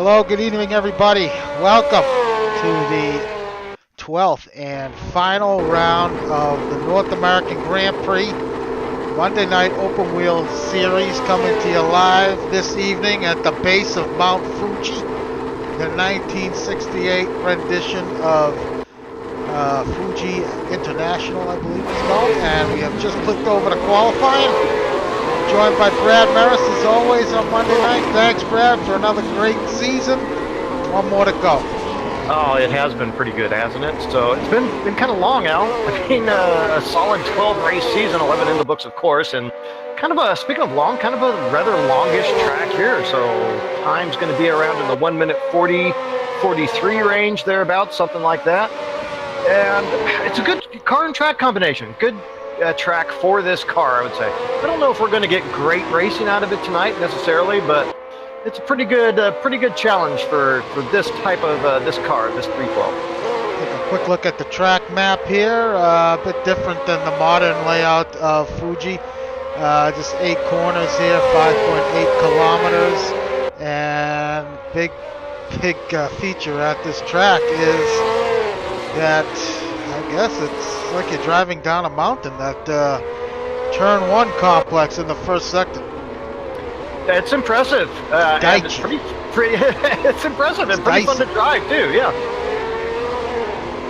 Hello, good evening, everybody. Welcome to the 12th and final round of the North American Grand Prix Monday Night Open Wheel Series, coming to you live this evening at the base of Mount Fuji, the 1968 rendition of Fuji International, I believe it's called, and we have just clicked over to qualifying. Joined by Brad Maris as always on Monday night. Thanks, Brad, for another great season. One more to go. Oh, it has been pretty good, hasn't it? So it's been kind of long, Al. I mean, a solid 12 race season, 11 in the books, of course, and kind of a, speaking of long, kind of a rather longish track here. So time's going to be around in the 1 minute 40, 43 range, thereabouts, something like that. And it's a good car and track combination. Good track for this car, I would say. I don't know if we're going to get great racing out of it tonight necessarily, but it's a pretty good challenge for this type of this car, this 312. Take a quick look at the track map here. A bit different than the modern layout of Fuji. Just 8 corners here, 5.8 kilometers, and big feature at this track is that I guess it's like you're driving down a mountain, that turn 1 complex in the first sector. It's impressive. And it's pretty it's impressive and pretty fun to drive too, yeah.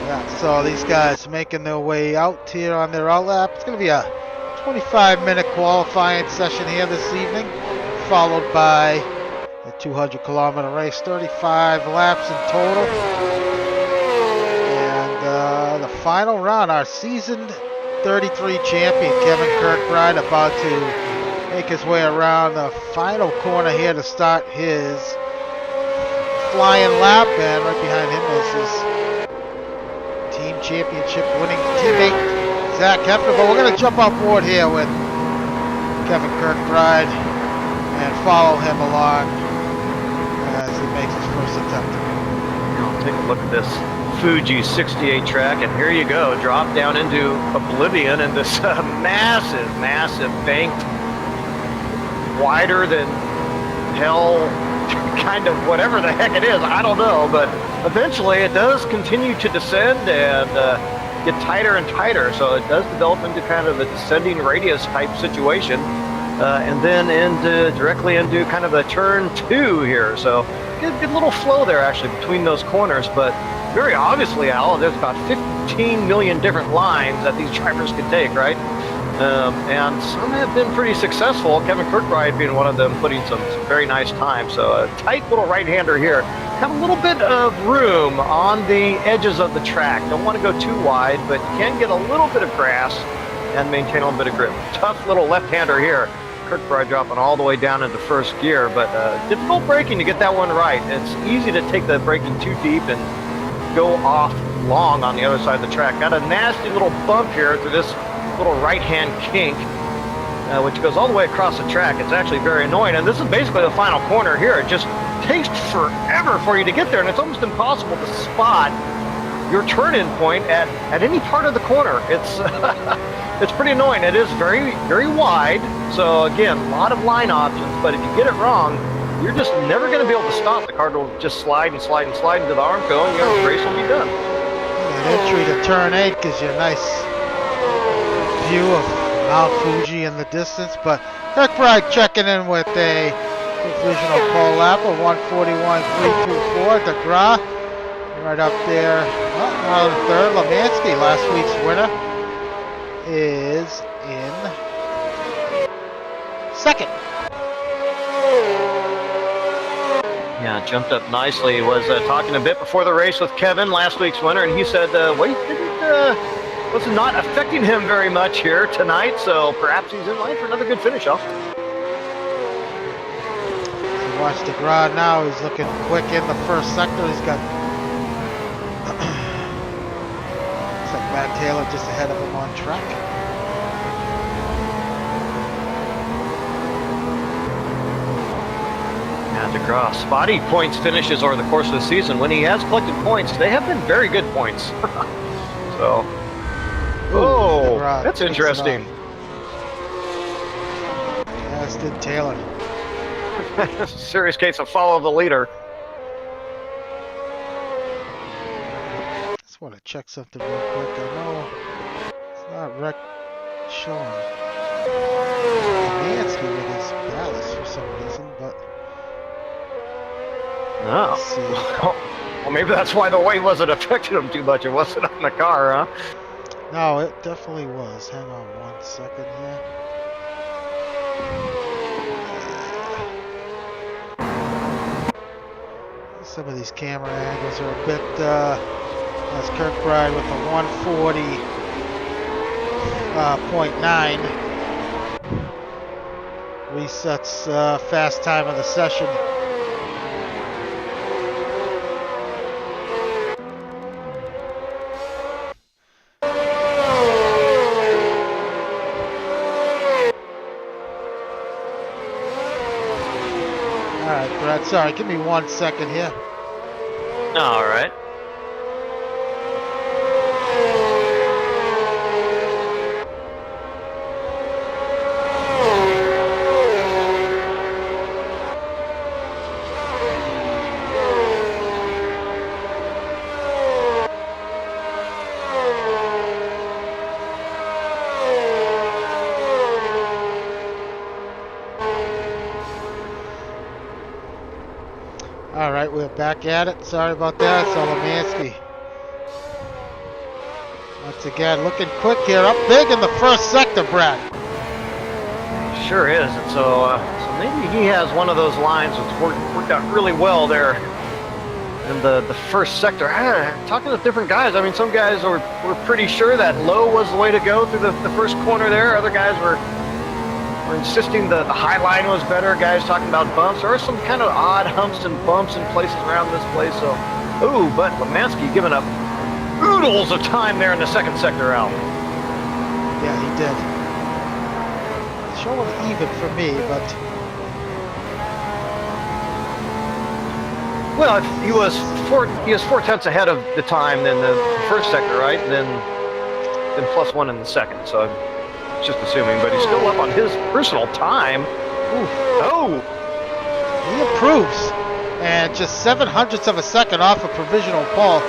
Yeah, so these guys making their way out here on their outlap. It's going to be a 25-minute qualifying session here this evening, followed by a 200-kilometer race, 35 laps in total. The final round, our seasoned 33 champion Kevin Kirkbride about to make his way around the final corner here to start his flying lap, and right behind him is his team championship winning teammate Zach Hefner. But we're going to jump on board here with Kevin Kirkbride and follow him along as he makes his first attempt. I'll take a look at this Fuji 68 track, and here you go, drop down into oblivion in this massive banked, wider than hell, kind of whatever the heck it is, I don't know, but eventually it does continue to descend and get tighter and tighter, so it does develop into kind of a descending radius type situation, and then directly into kind of a turn 2 here, so good little flow there actually between those corners, but very obviously, Al, there's about 15 million different lines that these drivers could take, right? And some have been pretty successful, Kevin Kirkbride being one of them, putting some very nice time. So a tight little right-hander here. Have a little bit of room on the edges of the track. Don't want to go too wide, but can get a little bit of grass and maintain a little bit of grip. Tough little left-hander here. Kirkbride dropping all the way down into first gear, but difficult braking to get that one right. It's easy to take the braking too deep and go off long on the other side of the track. Got a nasty little bump here through this little right-hand kink, which goes all the way across the track. It's actually very annoying, and this is basically the final corner here. It just takes forever for you to get there, and it's almost impossible to spot your turn-in point at any part of the corner. It's it's pretty annoying. It is very wide, so again, a lot of line options, but if you get it wrong, you're just never going to be able to stop. The car will just slide into the Armco, and your race will be done. And entry to turn 8 gives you a nice view of Mount Fuji in the distance, but Kirkbride checking in with a provisional pole lap of 141.324. DeGraw right up there. Well, now third. Lemansky, last week's winner, is in second. Yeah, jumped up nicely. Was talking a bit before the race with Kevin, last week's winner, and he said, was not affecting him very much here tonight, so perhaps he's in line for another good finish off. So watch DeGraw now. He's looking quick in the first sector. He's got looks like Matt Taylor just ahead of him on track. DeGraw, spotty points finishes over the course of the season. When he has collected points, they have been very good points. So, that's interesting. As did Taylor. Serious case of follow the leader. want to check something real quick. I know it's not rec showing Mansky with his ballast for some reason, but let's see. Well, maybe that's why the weight wasn't affecting him too much. It wasn't on the car, huh? No, it definitely was. Hang on 1 second here. Some of these camera angles are a bit, that's Kirkbride with a 140.9. Resets fast time of the session. Alright, Brad, sorry, give me 1 second here. All right. Alright, we're back at it. Sorry about that. Solomansky. Once again, looking quick here. Up big in the first sector, Brad. Sure is. And so maybe he has one of those lines that's worked out really well there in the first sector. Talking to different guys, I mean, some guys were pretty sure that low was the way to go through the first corner there. Other guys were insisting the high line was better. Guys talking about bumps. There are some kind of odd humps and bumps in places around this place. So, ooh, but Lemansky giving up oodles of time there in the second sector out. Yeah, he did. Showing even for me, but well, he was 4/10 ahead of the time than the first sector, right? And then +1 in the second. So. Just assuming, but he's still up on his personal time. Ooh. Oh! He improves, and just 0.07 of a second off a provisional pole.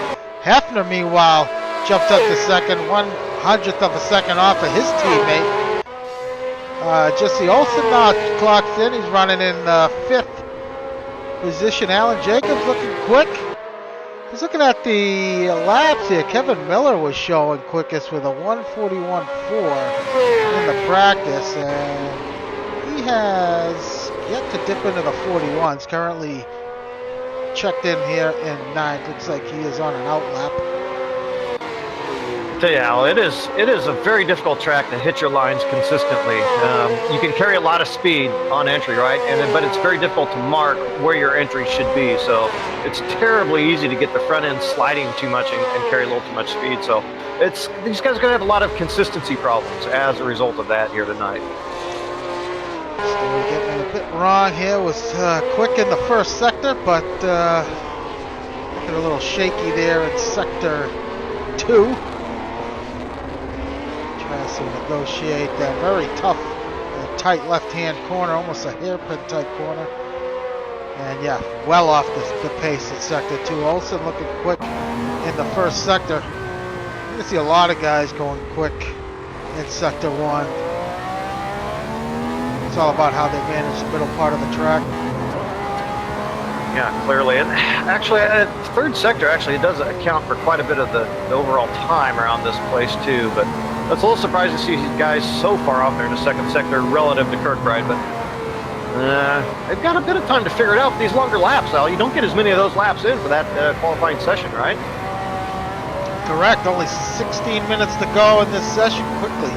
Hefner, meanwhile, jumps up to second, 1/100th of a second off of his teammate. Jesse Olsen now clocks in. He's running in 5th position. Alan Jacobs looking quick. He's looking at the laps here. Kevin Miller was showing quickest with a 141.4 in the practice, and he has yet to dip into the 41s. Currently checked in here in 9th. Looks like he is on an out lap. Yeah, it is a very difficult track to hit your lines consistently. You can carry a lot of speed on entry, right? But it's very difficult to mark where your entry should be. So it's terribly easy to get the front end sliding too much and carry a little too much speed. So these guys are going to have a lot of consistency problems as a result of that here tonight. Still getting a bit wrong here. Was quick in the first sector, but looking a little shaky there in sector 2. To negotiate that very tough, tight left-hand corner, almost a hairpin type corner. And yeah, well off the pace at sector 2. Olsen looking quick in the first sector. You're going to see a lot of guys going quick in sector 1. It's all about how they manage the middle part of the track. Yeah, clearly. And actually, third sector, it does account for quite a bit of the overall time around this place, too. But it's a little surprising to see these guys so far off there in the second sector relative to Kirkbride. But they've got a bit of time to figure it out with these longer laps, Al. You don't get as many of those laps in for that qualifying session, right? Correct. Only 16 minutes to go in this session. Quickly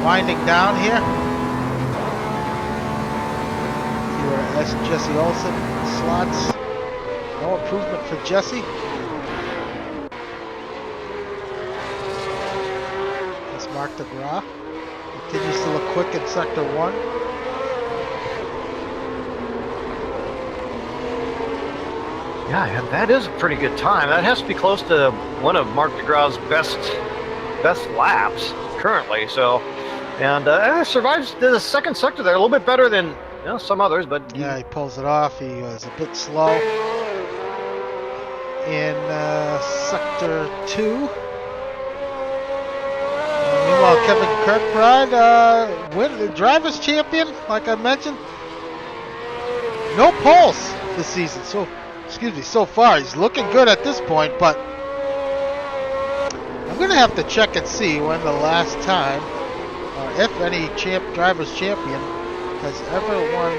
winding down here. See where Jesse Olsen slots. No improvement for Jesse. That's Mark DeGraw. Continues to look quick in sector 1. Yeah, that is a pretty good time. That has to be close to one of Mark DeGraw's best laps currently. So, and survives the second sector there a little bit better than some others. But yeah, he pulls it off. He was a bit slow. in Sector 2. Meanwhile, Kevin Kirkbride, the driver's champion, like I mentioned. No poles this season, so far. He's looking good at this point, but I'm going to have to check and see when the last time, or if any driver's champion has ever won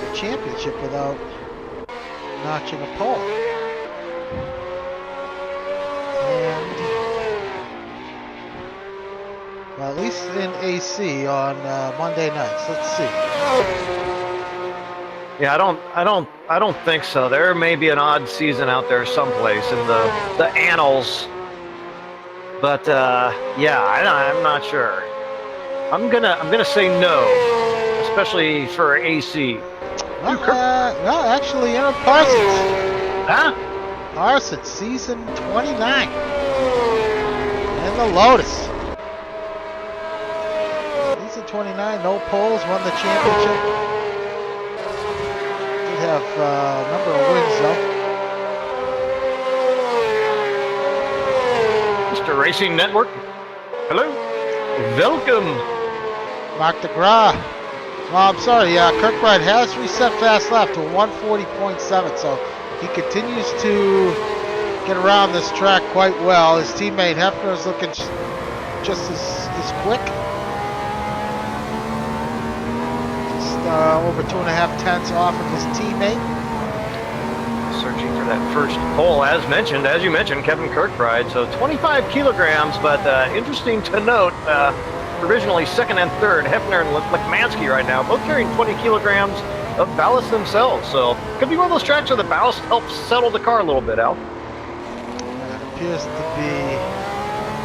the championship without notching a pole. And, well, at least in AC on Monday nights. Let's see. Yeah, I don't think so. There may be an odd season out there someplace in the annals, but yeah, I'm not sure. I'm gonna say no, especially for AC. No, actually, Aaron Parsons. Huh? Parsons, season 29, and the Lotus. Season 29, no poles, won the championship. Have a number of wins though. Mr. Racing Network, hello, welcome. Mark DeGraw. Well, I'm sorry, Kirkbride has reset fast lap to 140.7, so he continues to get around this track quite well. His teammate Hefner is looking just as quick. Over 2.5 tenths off of his teammate. Searching for that first pole, as you mentioned, Kevin Kirkbride. So 25 kilograms, but interesting to note, provisionally second and third, Hefner and Lekmansky right now, both carrying 20 kilograms of ballast themselves. So could be one of those tracks where the ballast helps settle the car a little bit, Al. It appears to be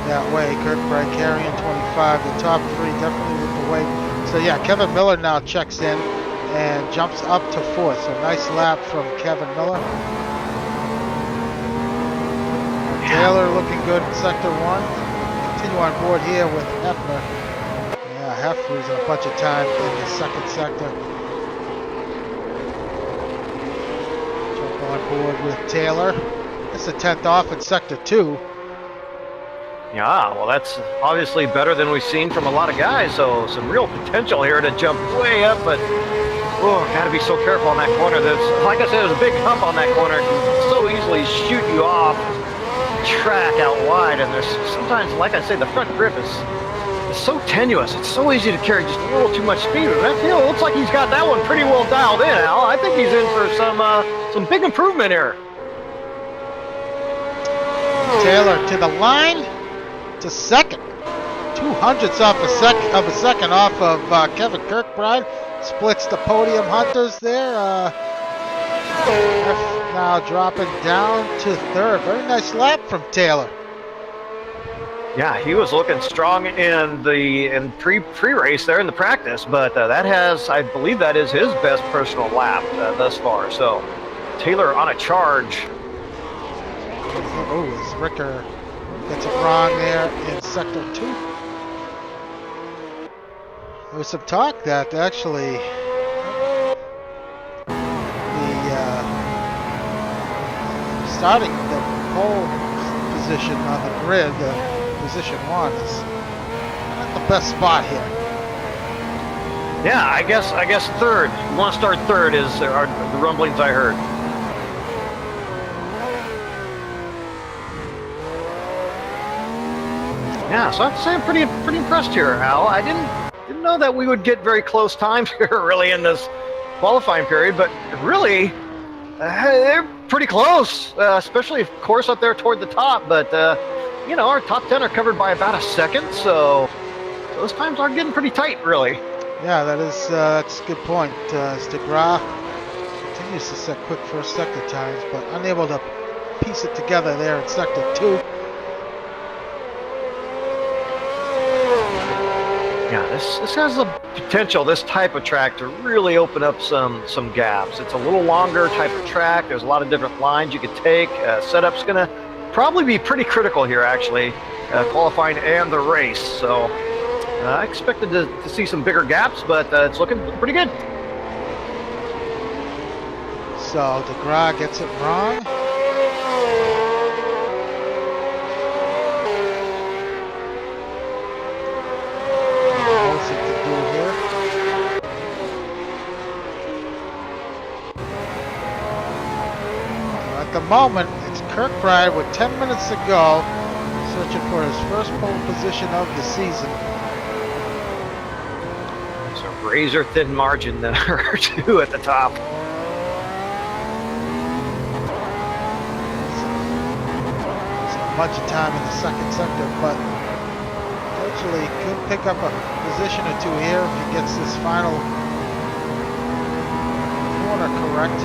that way. Kirkbride carrying 25. The top three definitely with the weight. So yeah, Kevin Miller now checks in and jumps up to fourth. So nice lap from Kevin Miller. Taylor looking good in sector 1. Continue on board here with Hefner. Yeah, Hefner losing a bunch of time in the second sector. Jump on board with Taylor. That's a 10th off in sector 2. Yeah, well, that's obviously better than we've seen from a lot of guys, so some real potential here to jump way up, but gotta be so careful on that corner. Like I said, there's a big hump on that corner. It can so easily shoot you off track out wide, and there's sometimes, like I say, the front grip is so tenuous. It's so easy to carry just a little too much speed. And that field looks like he's got that one pretty well dialed in, Al. I think he's in for some big improvement here. Taylor to the line. To second, 200ths off a second off of Kevin Kirkbride. Splits the podium hunters there. Now dropping down to third. Very nice lap from Taylor. Yeah, he was looking strong in pre-race there in the practice, but I believe that is his best personal lap thus far. So Taylor on a charge. Oh, is Ricker gets it wrong there in sector 2. There was some talk that actually the starting the pole position on the grid, position 1, is not the best spot here. Yeah, I guess third. You want to start third are the rumblings I heard. Yeah, so I have to say I'm pretty impressed here, Al. I didn't know that we would get very close times here, really, in this qualifying period, but really, they're pretty close, especially, of course, up there toward the top. But our top 10 are covered by about a second, so those times are getting pretty tight, really. Yeah, that's a good point. DeGraw continues to set quick first sector times, but unable to piece it together there in sector 2. Yeah, this has the potential, this type of track, to really open up some gaps. It's a little longer type of track. There's a lot of different lines you could take. Setup's going to probably be pretty critical here, actually, qualifying and the race. So I expected to see some bigger gaps, but it's looking pretty good. So DeGraw gets it wrong. the moment, it's Kirkbride with 10 minutes to go, searching for his first pole position of the season. It's a razor thin margin there, R2 at the top. A bunch of time in the second sector, but actually could pick up a position or two here if he gets this final corner correct.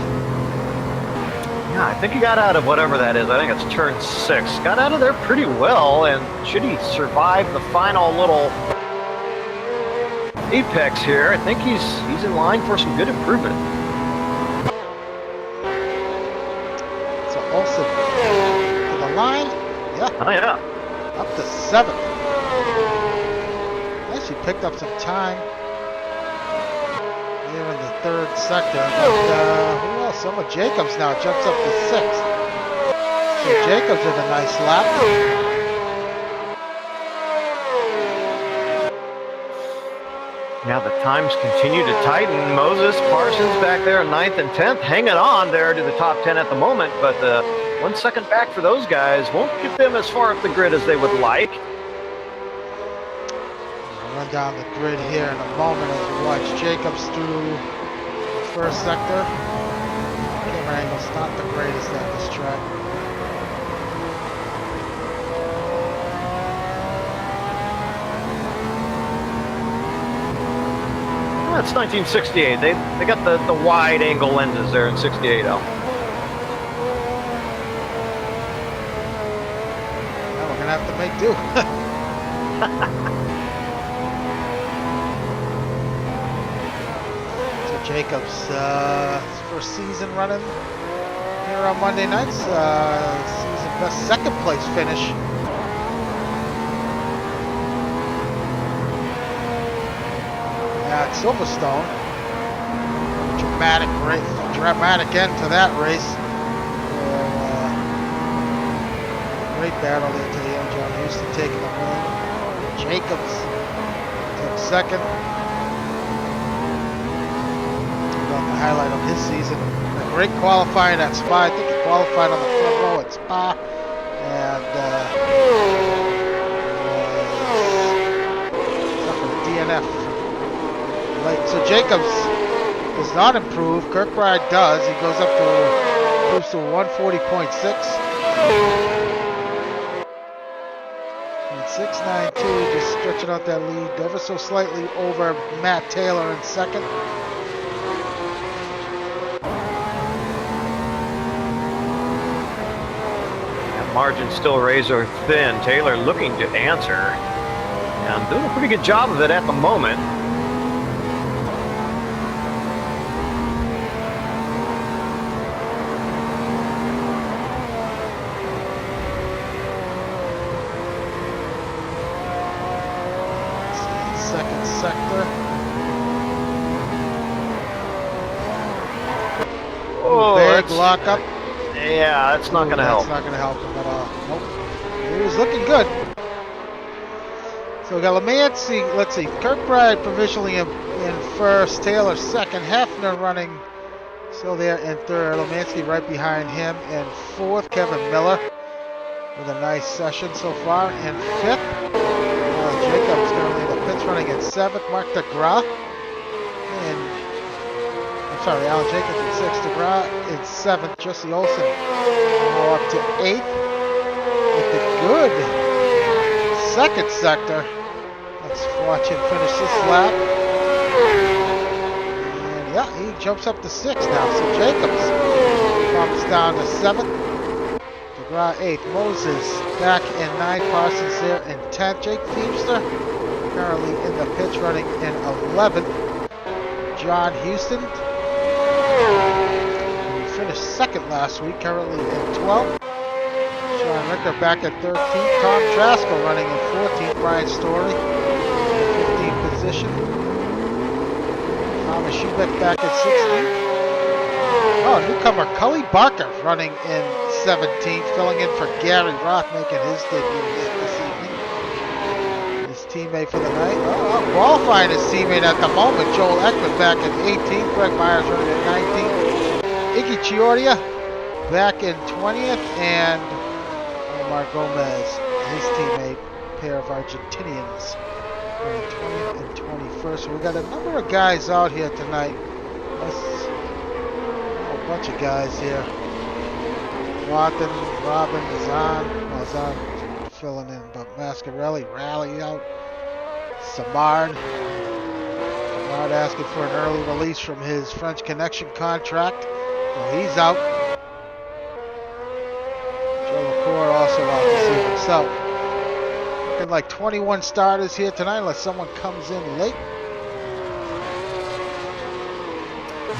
Yeah, I think he got out of whatever that is. I think it's turn 6. Got out of there pretty well, and should he survive the final little apex here, I think he's in line for some good improvement. So Olsen to the line. Yeah. Oh, yeah. Up to 7th. Actually picked up some time here in the third sector. But who else? Someone Jacobs now jumps up to 6th. So Jacobs with a nice lap. Yeah, the times continue to tighten. Moses, Parsons back there in 9th and 10th, hanging on there to the top 10 at the moment, but 1 second back for those guys won't get them as far up the grid as they would like. We'll run down the grid here in a moment as we watch Jacobs through the first sector. Camera angle's not the greatest at this track. That's 1968. They got the wide angle lenses there in 68. Now we're gonna have to make do. So Jacobs, his first season running here on Monday nights. Season best second place finish. At Silverstone. Dramatic end to that race. Great battle there to the end. John Houston taking the win. Jacobs took second. About the highlight of his season. A great qualifying at Spa. I think he qualified on the front row at Spa. And suffered a DNF. So Jacobs does not improve. Kirkbride does. He goes up to improves to 140.6. And 692 just stretching out that lead ever so slightly over Matt Taylor in second. That margin still razor thin. Taylor looking to answer and doing a pretty good job of it at the moment. Sector. Oh, big lockup. Yeah, that's not going to help. That's not going to help him at all. Nope. He was looking good. So we got Lemansky, let's see, Kirkbride provisionally in first, Taylor second, Hefner running still there in third, Lemansky right behind him in fourth, Kevin Miller with a nice session so far in fifth. Jacobs currently in the pits running in 7th. Mark DeGraw Alan Jacobs in 6th. DeGraw in 7th. Jesse Olsen now up to 8th. With the good second sector. Let's watch him finish this lap. And yeah, he jumps up to 6th now. So Jacobs bumps down to 7th. 8th, Moses back in 9th, Parsons there in 10th, Jake Feemster currently in the pits running in 11th, John Houston, who finished second last week, currently in 12th, Sean Ricker back at 13th, Tom Traskell running in 14th, Brian Story in 15th position, Thomas Schubeck back at 16th. Oh, newcomer Cully Barker running in 17th, filling in for Gary Roth, making his debut this evening. His teammate for the night. Qualifying his teammate at the moment, Joel Ekman back at 18th, Greg Myers running at 19th. Iggy Chiordia back in 20th, and Omar Gomez, his teammate, pair of Argentinians, in 20th and 21st. So we got a number of guys out here tonight. A bunch of guys here. Robin is on filling in, but Mascarelli rally out. Samard asking for an early release from his French Connection contract. Well, he's out. Joe LaCour also out this evening. So, looking like 21 starters here tonight, unless someone comes in late.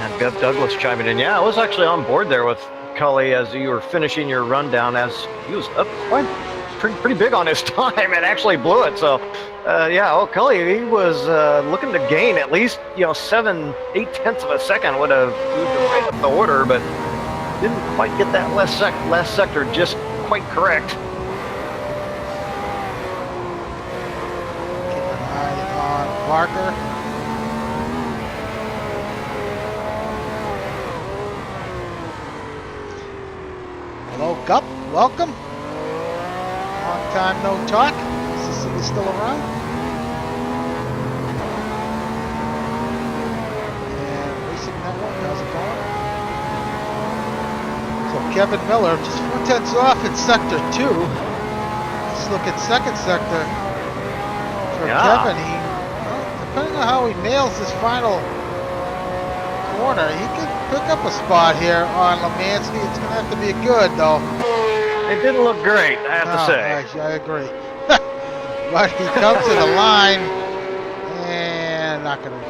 And Bev Douglas chiming in. Yeah, I was actually on board there with Cully as you were finishing your rundown, as he was up quite pretty big on his time and actually blew it. So, yeah, Cully, he was looking to gain at least 7-8 tenths of a second. Would have moved right up the order, but didn't quite get that last sector just quite correct. Keep an eye on Parker. Hello, Gup. Welcome. Long time no talk. Nice to see you still around. And Racing Network, how's it going? So Kevin Miller just 4 tenths off in sector 2. Let's look at second sector for Kevin. Depending on how he nails this final corner, he could pick up a spot here on Lemansky. It's going to have to be good, though. It didn't look great, I have to say. Actually, I agree. But he comes to the line and not going to be.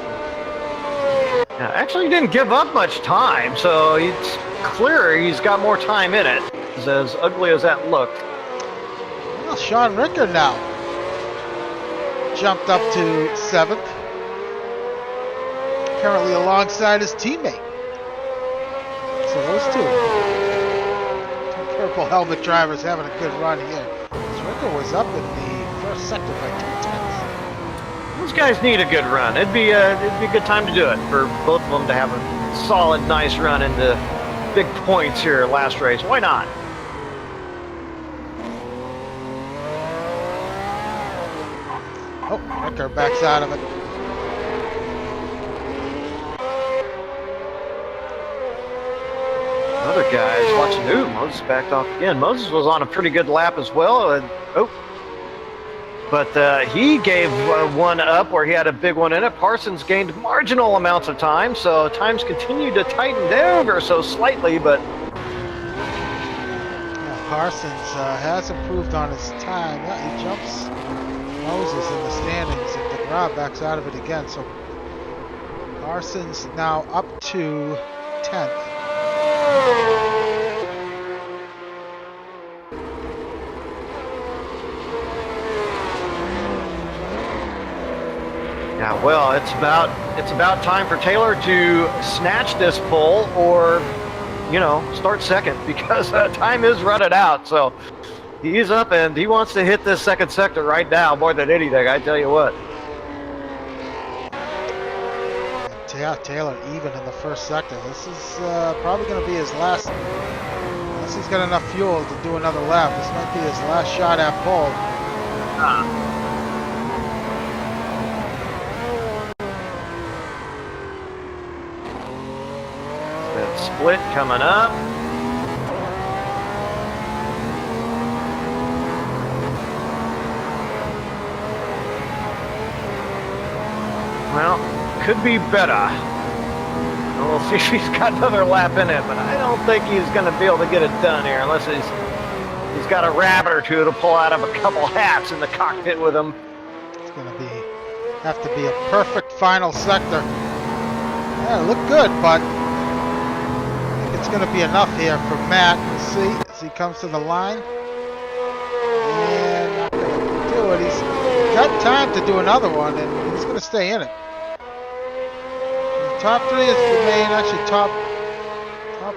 Yeah, actually, he didn't give up much time, so it's clear he's got more time in it. As ugly as that looked. Well, Sean Ricker now jumped up to 7th. Currently alongside his teammate. So those two purple helmet drivers having a good run here. Ricker was up in the first sector by 2 tenths. Those guys need a good run. It'd be a good time to do it for both of them to have a solid, nice run into big points here last race. Why not? Oh, Ricker backs out of it. Other guys watching. Ooh, Moses backed off again. Moses was on a pretty good lap as well. But he gave one up where he had a big one in it. Parsons gained marginal amounts of time, so times continued to tighten down ever so slightly, but... Yeah, Parsons has improved on his time. Yeah, he jumps Moses in the standings, and DeGraw backs out of it again. So Parsons now up to 10th. Yeah, well, it's about time for Taylor to snatch this pole or, start second, because time is running out. So he's up and he wants to hit this second sector right now more than anything, I tell you what. Yeah, Taylor even in the first sector. This is probably going to be his last, unless he's got enough fuel to do another lap. This might be his last shot at pole. That split coming up. Well, could be better. We'll see if he's got another lap in it, but I don't think he's going to be able to get it done here unless he's got a rabbit or two to pull out of a couple hats in the cockpit with him. It's going to have to be a perfect final sector. Yeah, it looked good, but I think it's going to be enough here for Matt. We'll see as he comes to the line. And not going to do it. He's got time to do another one, and he's going to stay in it. Top 3 has remained, actually top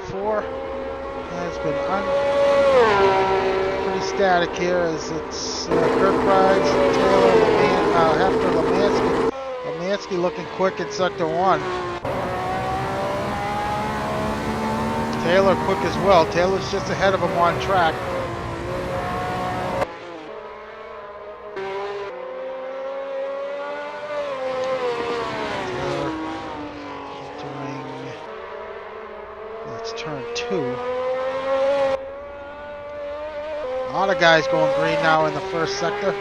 4 has been pretty static here, as it's Kirkbride, Taylor, Hefner, Lemansky looking quick in sector 1. Taylor quick as well. Taylor's just ahead of him on track. Entering, that's turn 2. A lot of guys going green now in the first sector.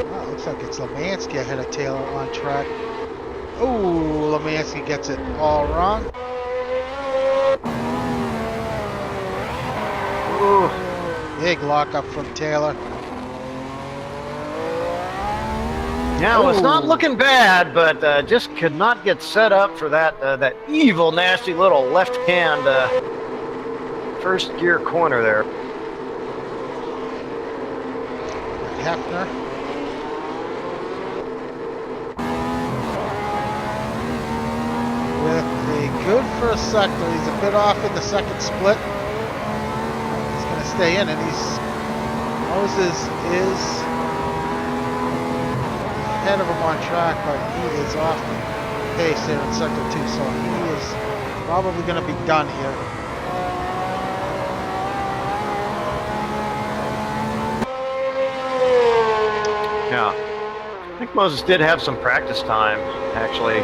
Oh, looks like it's Lemansky ahead of Taylor on track. Oh, Lemansky gets it all wrong. Ooh. Big lockup from Taylor. Now, it's not looking bad, but just could not get set up for that that evil, nasty little left-hand first gear corner there. Hefner. With a good first sector. He's a bit off in the second split. He's going to stay in, and Moses is ahead of him on track, but he is off the pace there in sector 2, so he is probably going to be done here. Yeah, I think Moses did have some practice time, actually.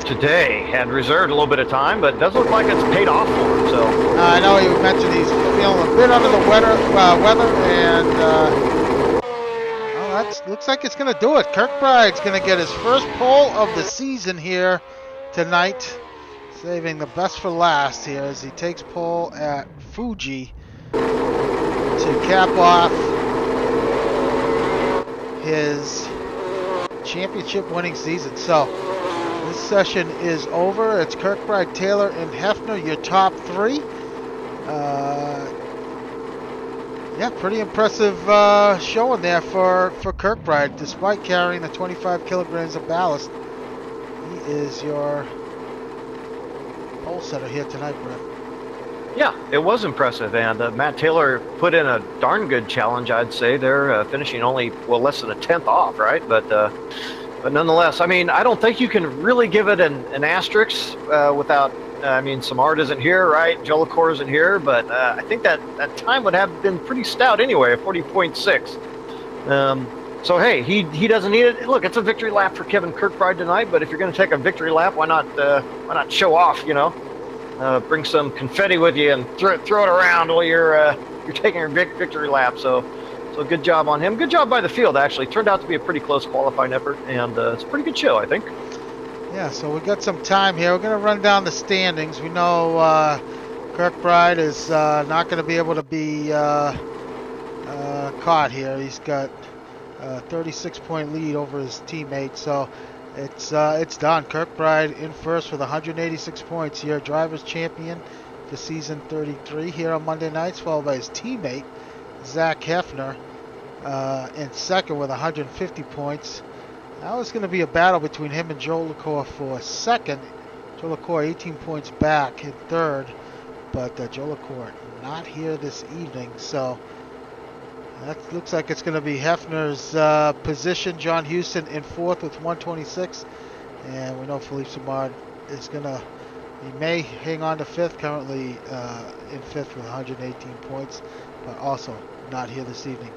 Today had reserved a little bit of time, but it does look like it's paid off for him. So I know you mentioned he's feeling a bit under the weather, and well, that looks like it's going to do it. Kirkbride's going to get his first pole of the season here tonight, saving the best for last here as he takes pole at Fuji to cap off his championship winning season. So this session is over. It's Kirkbride, Taylor, and Hefner, your top 3. Yeah, pretty impressive showing there for Kirkbride, despite carrying the 25 kilograms of ballast. He is your pole setter here tonight, Brett. yeah, it was impressive, and Matt Taylor put in a darn good challenge, I'd say. They're finishing only, well, less than a 10th off, right? But nonetheless, I mean, I don't think you can really give it an asterisk without, I mean, Samard isn't here, right? Jolicoeur isn't here, but I think that time would have been pretty stout anyway, 40.6. So, hey, he doesn't need it. Look, it's a victory lap for Kevin Kirkbride tonight, but if you're going to take a victory lap, why not show off, you know? Bring some confetti with you and throw it around while you're taking your victory lap. So good job on him. Good job by the field, actually. Turned out to be a pretty close qualifying effort, and it's a pretty good show, I think. Yeah, so we got some time here. We're going to run down the standings. We know Kirkbride is not going to be able to be caught here. He's got a 36-point lead over his teammate, so it's done. Kirkbride in first with 186 points here, drivers champion for season 33 here on Monday nights, followed by his teammate Zach Hefner in second with 150 points. Now it's going to be a battle between him and Jolicoeur for second. Jolicoeur 18 points back in third, but Jolicoeur not here this evening, so that looks like it's going to be Hefner's position. John Houston in fourth with 126, and we know Philippe Samard is going to, he may hang on to fifth, currently in fifth with 118 points, but also not here this evening.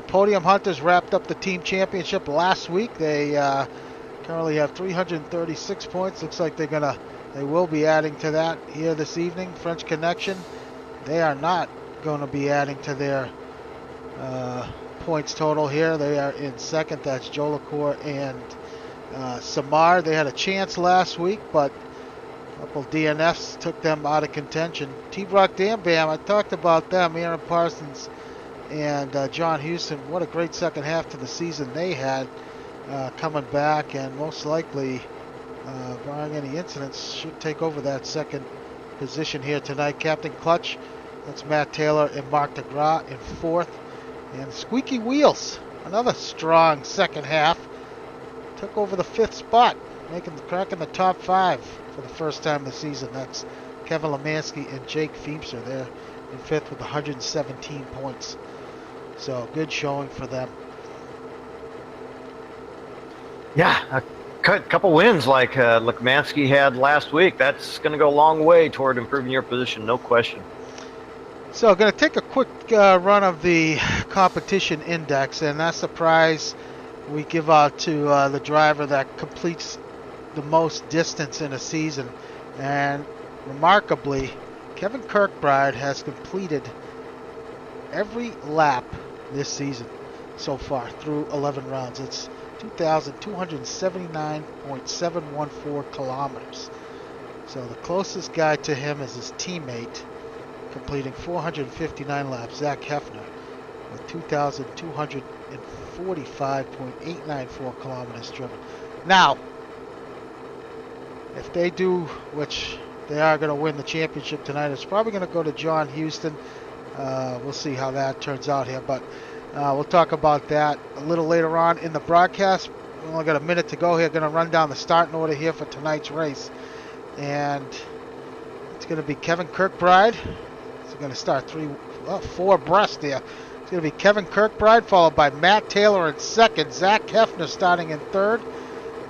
Podium Hunters wrapped up the team championship last week. They currently have 336 points. Looks like they will be adding to that here this evening. French Connection, they are not going to be adding to their points total here. They are in second. That's Jolicoeur and Samar. They had a chance last week, but a couple DNFs took them out of contention. T-Brock Dam Bam, I talked about them. Aaron Parsons and John Houston, what a great second half to the season they had, coming back, and most likely, barring any incidents, should take over that second position here tonight. Captain Clutch, that's Matt Taylor and Mark DeGras in fourth. And Squeaky Wheels, another strong second half, took over the fifth spot, cracking the top 5 for the first time this season. That's Kevin Lemansky and Jake Feemster. They're in fifth with 117 points. So good showing for them. Yeah, Couple wins like Lekmansky had last week. That's going to go a long way toward improving your position, no question. So, going to take a quick run of the competition index, and that's the prize we give out to the driver that completes the most distance in a season. And remarkably, Kevin Kirkbride has completed every lap this season so far through 11 rounds. It's 2,279.714 kilometers. So the closest guy to him is his teammate, completing 459 laps, Zach Hefner, with 2,245.894 kilometers driven. Now, if they do, which they are going to win the championship tonight, it's probably going to go to John Houston. We'll see how that turns out here, but we'll talk about that a little later on in the broadcast. We only got a minute to go here. Going to run down the starting order here for tonight's race, and it's going to be Kevin Kirkbride. He's going to start four abreast there. It's going to be Kevin Kirkbride, followed by Matt Taylor in second, Zach Hefner starting in third,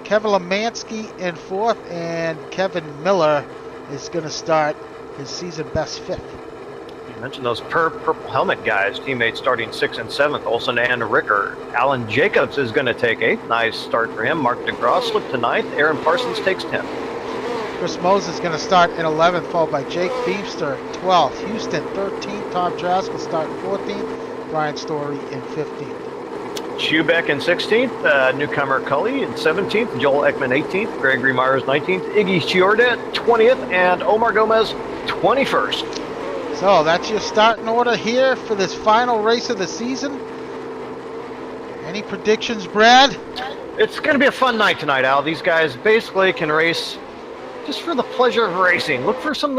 Kevin Lemansky in fourth, and Kevin Miller is going to start his season best fifth. You mentioned those purple helmet guys, teammates starting 6th and 7th, Olsen and Ricker. Alan Jacobs is going to take 8th. Nice start for him. Mark DeGrasse slipped to 9th. Aaron Parsons takes 10th. Chris Moses is going to start in 11th, followed by Jake Beamster 12th. Houston 13th. Tom Trask will start in 14th. Brian Story in 15th. Schubeck in 16th. Newcomer Cully in 17th. Joel Ekman 18th. Gregory Myers 19th. Iggy Chiorda 20th. And Omar Gomez 21st. So that's your starting order here for this final race of the season. Any predictions, Brad? It's going to be a fun night tonight, Al. These guys basically can race just for the pleasure of racing. Look for some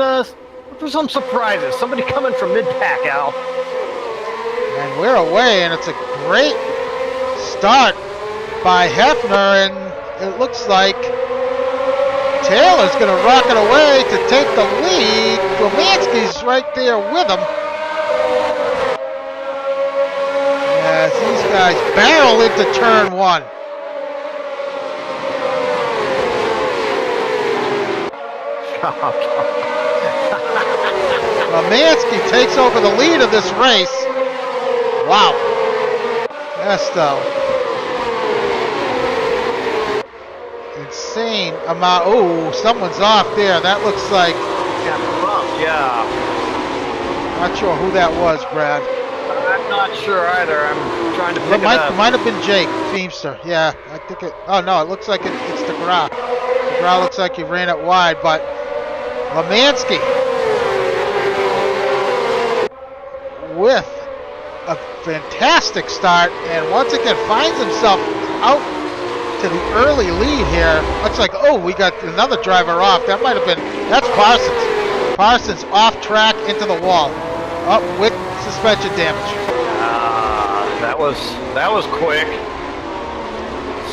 surprises. Somebody coming from mid-pack, Al. And we're away, and it's a great start by Hefner, and it looks like Taylor's going to rock it away to take the lead. Romansky's right there with him. As these guys barrel into turn one. Romansky takes over the lead of this race. Wow. Esto. Insane amount. Oh, someone's off there. That looks like. Yeah. Not sure who that was, Brad. I'm not sure either. I'm trying to pick it up. It might have been Jake Feemster. Yeah, I think it. Oh no, it looks like it's DeGrasse. DeGrasse looks like he ran it wide, but Lemansky with a fantastic start, and once again finds himself out to the early lead here. Looks like, oh, we got another driver off. That might have been, that's Parsons. Parsons off track into the wall. Up with suspension damage. That was quick.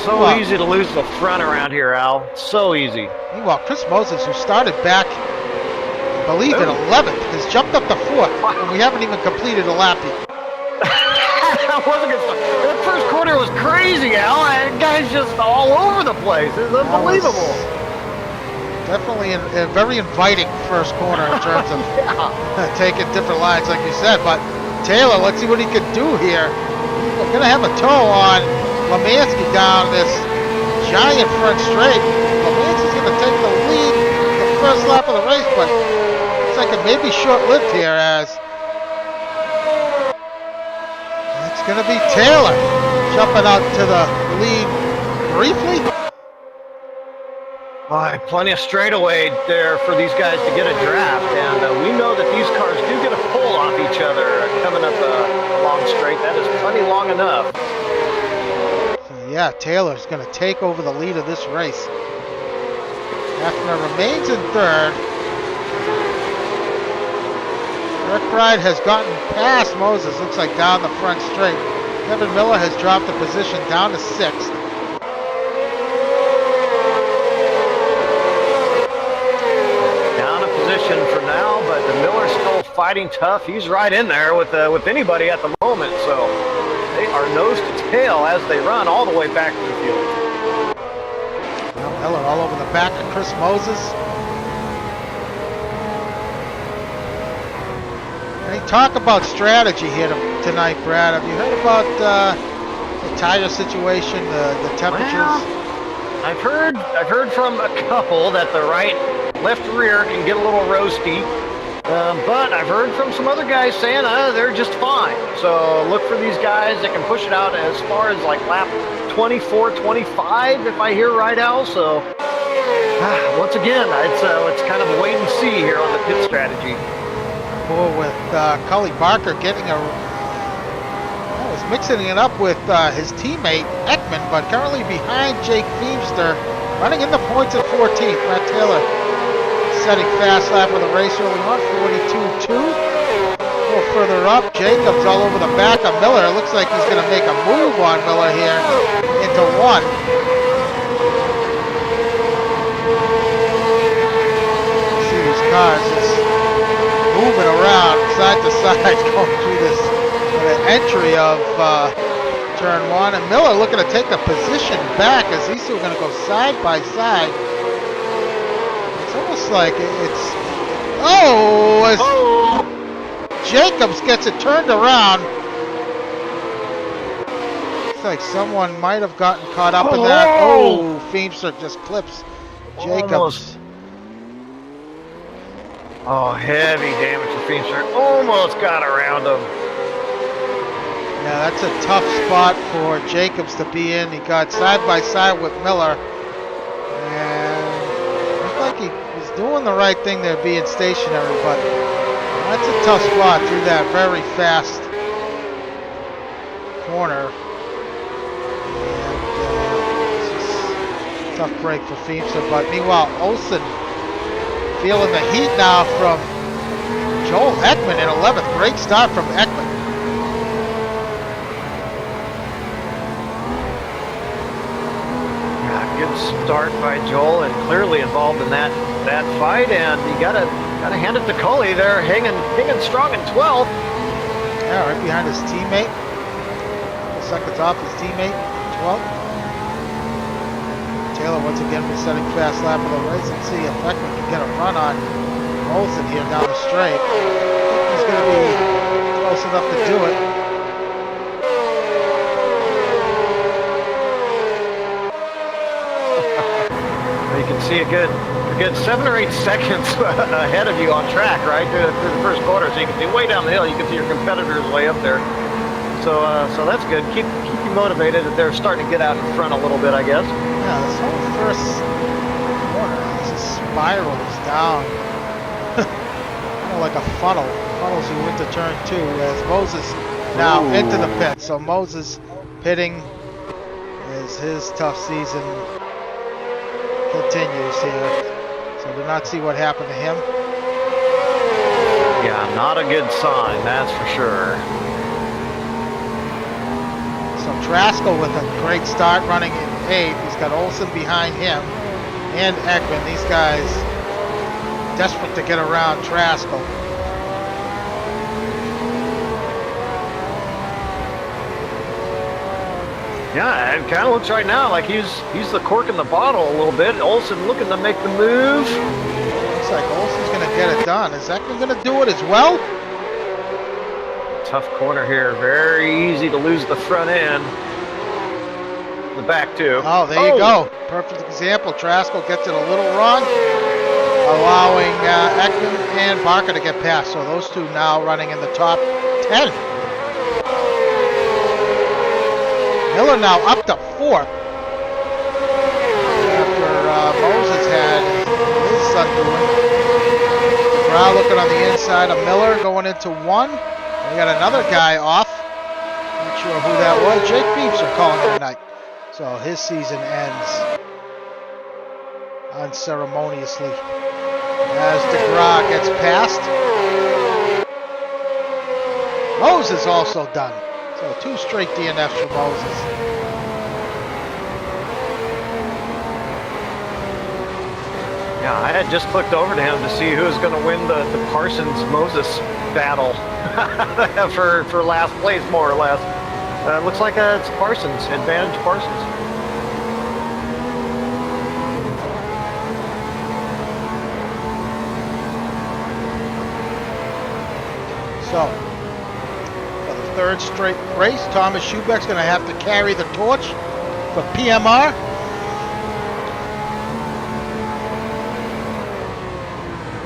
So easy to lose the front around here, Al. So easy. Meanwhile, Chris Moses, who started back, I believe, in 11th, has jumped up to 4th, and we haven't even completed a lap yet. That wasn't good stuff. That first quarter was crazy, Al. And guys just all over the place. It's unbelievable. Definitely a very inviting first corner in terms of taking different lines, like you said. But Taylor, let's see what he can do here. We're going to have a tow on Lemansky down this giant front straight. Lemansky's going to take the lead the first lap of the race, but looks like it may be short-lived here as it's going to be Taylor jumping out to the lead briefly. Plenty of straightaway there for these guys to get a draft, and we know that these cars do get a pull off each other coming up a long straight. That is plenty long enough. So yeah, Taylor's going to take over the lead of this race. Hefner remains in third. Kirkbride has gotten past Moses, looks like down the front straight. Kevin Miller has dropped a position down to 6th. For now, but the Miller's still fighting tough. He's right in there with anybody at the moment, so they are nose to tail as they run all the way back to the field. Miller all over the back of Chris Moses. And talk about strategy here tonight, Brad. Have you heard about the tire situation, the temperatures? Well, I've heard from a couple that the left rear can get a little roasty. But I've heard from some other guys saying they're just fine. So look for these guys that can push it out as far as like lap 24, 25, if I hear right, Al. So once again, it's kind of a wait and see here on the pit strategy. Or with Cully Barker getting was mixing it up with his teammate Ekman, but currently behind Jake Feemster, running in the points at 14th. Matt Taylor setting fast lap of the race early on, 42.2. A little further up, Jacobs all over the back of Miller. It looks like he's going to make a move on Miller here into one. See these cars just moving around side to side going through this entry of turn one. And Miller looking to take the position back as he's still going to go side by side. Almost like it's Jacobs gets it turned around. Looks like someone might have gotten caught up in that. Oh, Feemster just clips Jacobs. Almost. Oh, heavy damage to Feemster. Almost got around him. Yeah, that's a tough spot for Jacobs to be in. He got side by side with Miller. And looked like he was doing the right thing there, being stationary, but that's a tough spot through that very fast corner. And it's just a tough break for Feemster. But meanwhile, Olsen feeling the heat now from Joel Ekman in 11th. Great start from Ekman. Good start by Joel, and clearly involved in that fight. And you gotta hand it to Cully there, hanging strong in 12th. Yeah, right behind his teammate. A couple seconds off his teammate, 12th. Taylor once again was setting fast lap of the race. Let's see if Ekman can get a run on Olsen here down the straight. I think he's going to be close enough to do it. You can see a good 7 or 8 seconds ahead of you on track, right, through the first quarter. So you can see way down the hill. You can see your competitors way up there. So that's good. Keep you motivated. They're starting to get out in front a little bit, I guess. Yeah, this whole first corner just spirals down, kind of like a funnel. Funnels you into turn 2 as Moses now into the pit. So Moses pitting as his tough season continues here. So do not see what happened to him. Yeah, not a good sign, that's for sure. So Traskell with a great start running in 8th. He's got Olsen behind him and Ekman. These guys desperate to get around Traskell. Yeah, it kind of looks right now like he's the cork in the bottle a little bit. Olsen looking to make the move. Looks like Olsen's going to get it done. Is Ekman going to do it as well? Tough corner here. Very easy to lose the front end. The back too. Oh, there you go. Perfect example. Traskell gets it a little wrong, allowing Ekman and Barker to get past. So those two now running in the top 10. Miller now up to 4th after Moses had his son doing. Brow looking on the inside of Miller going into 1. We got another guy off. Not sure who that was. Jake Feemster calling it tonight. So his season ends unceremoniously as DeGraw gets past. Moses also done. So 2 straight DNFs for Moses. Yeah, I had just clicked over to him to see who was going to win the Parsons-Moses battle for last place, more or less. Looks like it's Parsons, advantage Parsons. So, for the third straight race, Thomas Schubeck's going to have to carry the torch for PMR.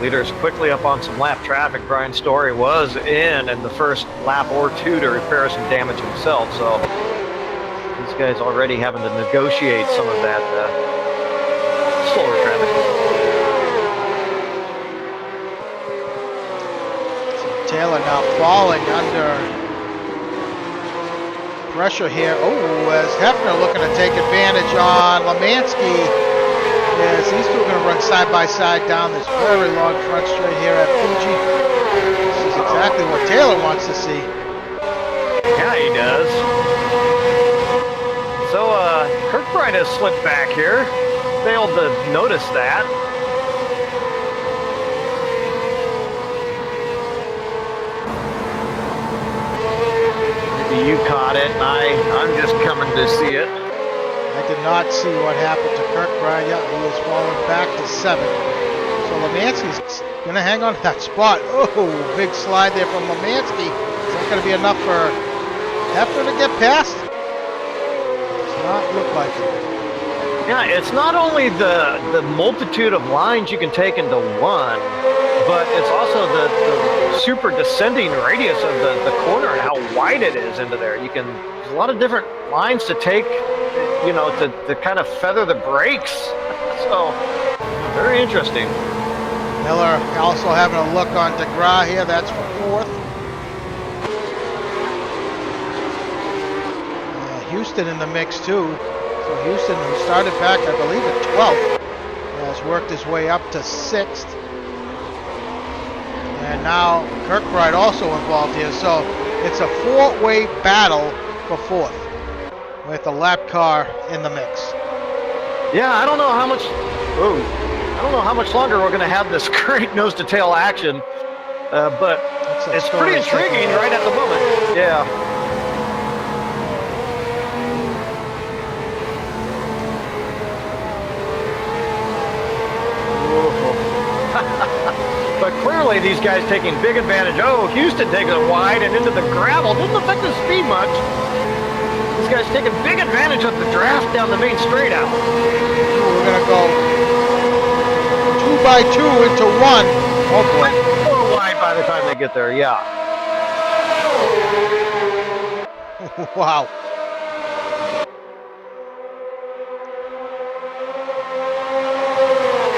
Leaders quickly up on some lap traffic. Brian Story was in the first lap or two to repair some damage himself. So these guys already having to negotiate some of that slower traffic. So Taylor now falling under pressure here. Oh, as Hefner looking to take advantage on Lemansky. Yes, these two are going to run side by side down this very long front straight here at Fuji. This is exactly what Taylor wants to see. Yeah, he does. So, Kirkbride has slipped back here. Failed to notice that. Maybe you caught it, and I'm just coming to see it. I did not see what happened to Kirkbride. Yeah, he was falling back to 7. So Lemansky's going to hang on to that spot. Oh, big slide there from Lemansky. Is that going to be enough for Hefner to get past? Does not look like it. Yeah, it's not only the multitude of lines you can take into one, but it's also the super descending radius of the corner and how wide it is into there. There's a lot of different lines to take, you know, to kind of feather the brakes. So, very interesting. Miller also having a look on DeGraw here. That's for 4th. Houston in the mix too. So Houston, who started back, I believe, at 12th, has worked his way up to 6th. And now Kirkbride also involved here. So it's a 4-way battle for 4th with the lap car in the mix. Yeah, I don't know how much. Oh, I don't know how much longer we're going to have this great nose-to-tail action, but it's pretty intriguing right at the moment. Yeah. But clearly these guys taking big advantage. Oh, Houston takes it wide and into the gravel. Didn't affect the speed much. These guys taking big advantage of the draft down the main straight out. We're going to go 2 by 2 into 1. Oh boy. 4 wide by the time they get there, yeah. Wow.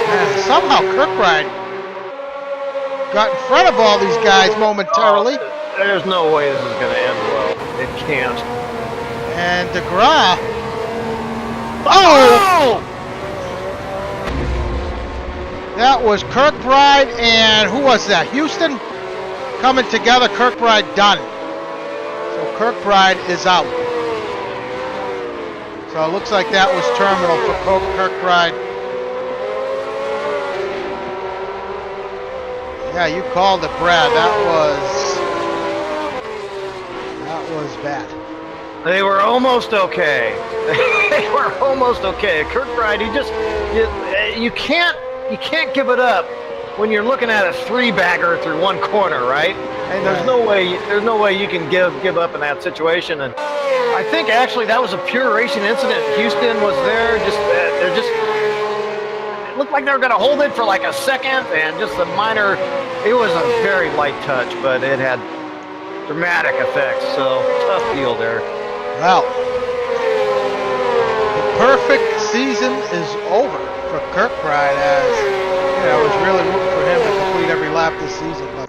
Man, somehow Kirkbride got in front of all these guys momentarily. There's no way this is going to end well. It can't. And DeGraw. Oh! That was Kirkbride and who was that? Houston coming together. Kirkbride done. So Kirkbride is out. So it looks like that was terminal for Kirkbride. Yeah, you called it, Brad. That was bad. They were almost okay. They were almost okay. Kirkbride, you can't give it up when you're looking at a 3-bagger through one corner, right? And there's no way you can give up in that situation. And I think actually that was a pure racing incident. Houston was there, it looked like they were going to hold it for like a second, and just a minor. It was a very light touch, but it had dramatic effects. So tough deal there. Well, the perfect season is over for Kirkbride, as I was really rooting for him to complete every lap this season, but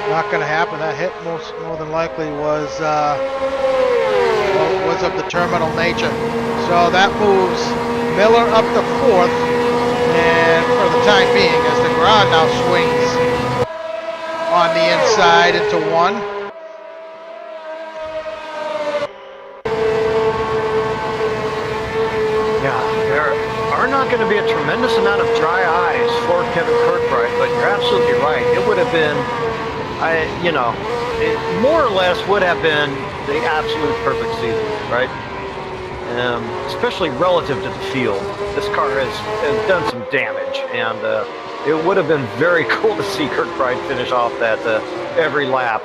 not going to happen. That hit more than likely was of the terminal nature. So that moves Miller up to 4th, and for the time being, as DeGraw now swings on the inside into 1. Not going to be a tremendous amount of dry eyes for Kevin Kirkbride, but you're absolutely right. It would have been, it more or less would have been the absolute perfect season, right? Especially relative to the field. This car has done some damage, and it would have been very cool to see Kirkbride finish off that every lap.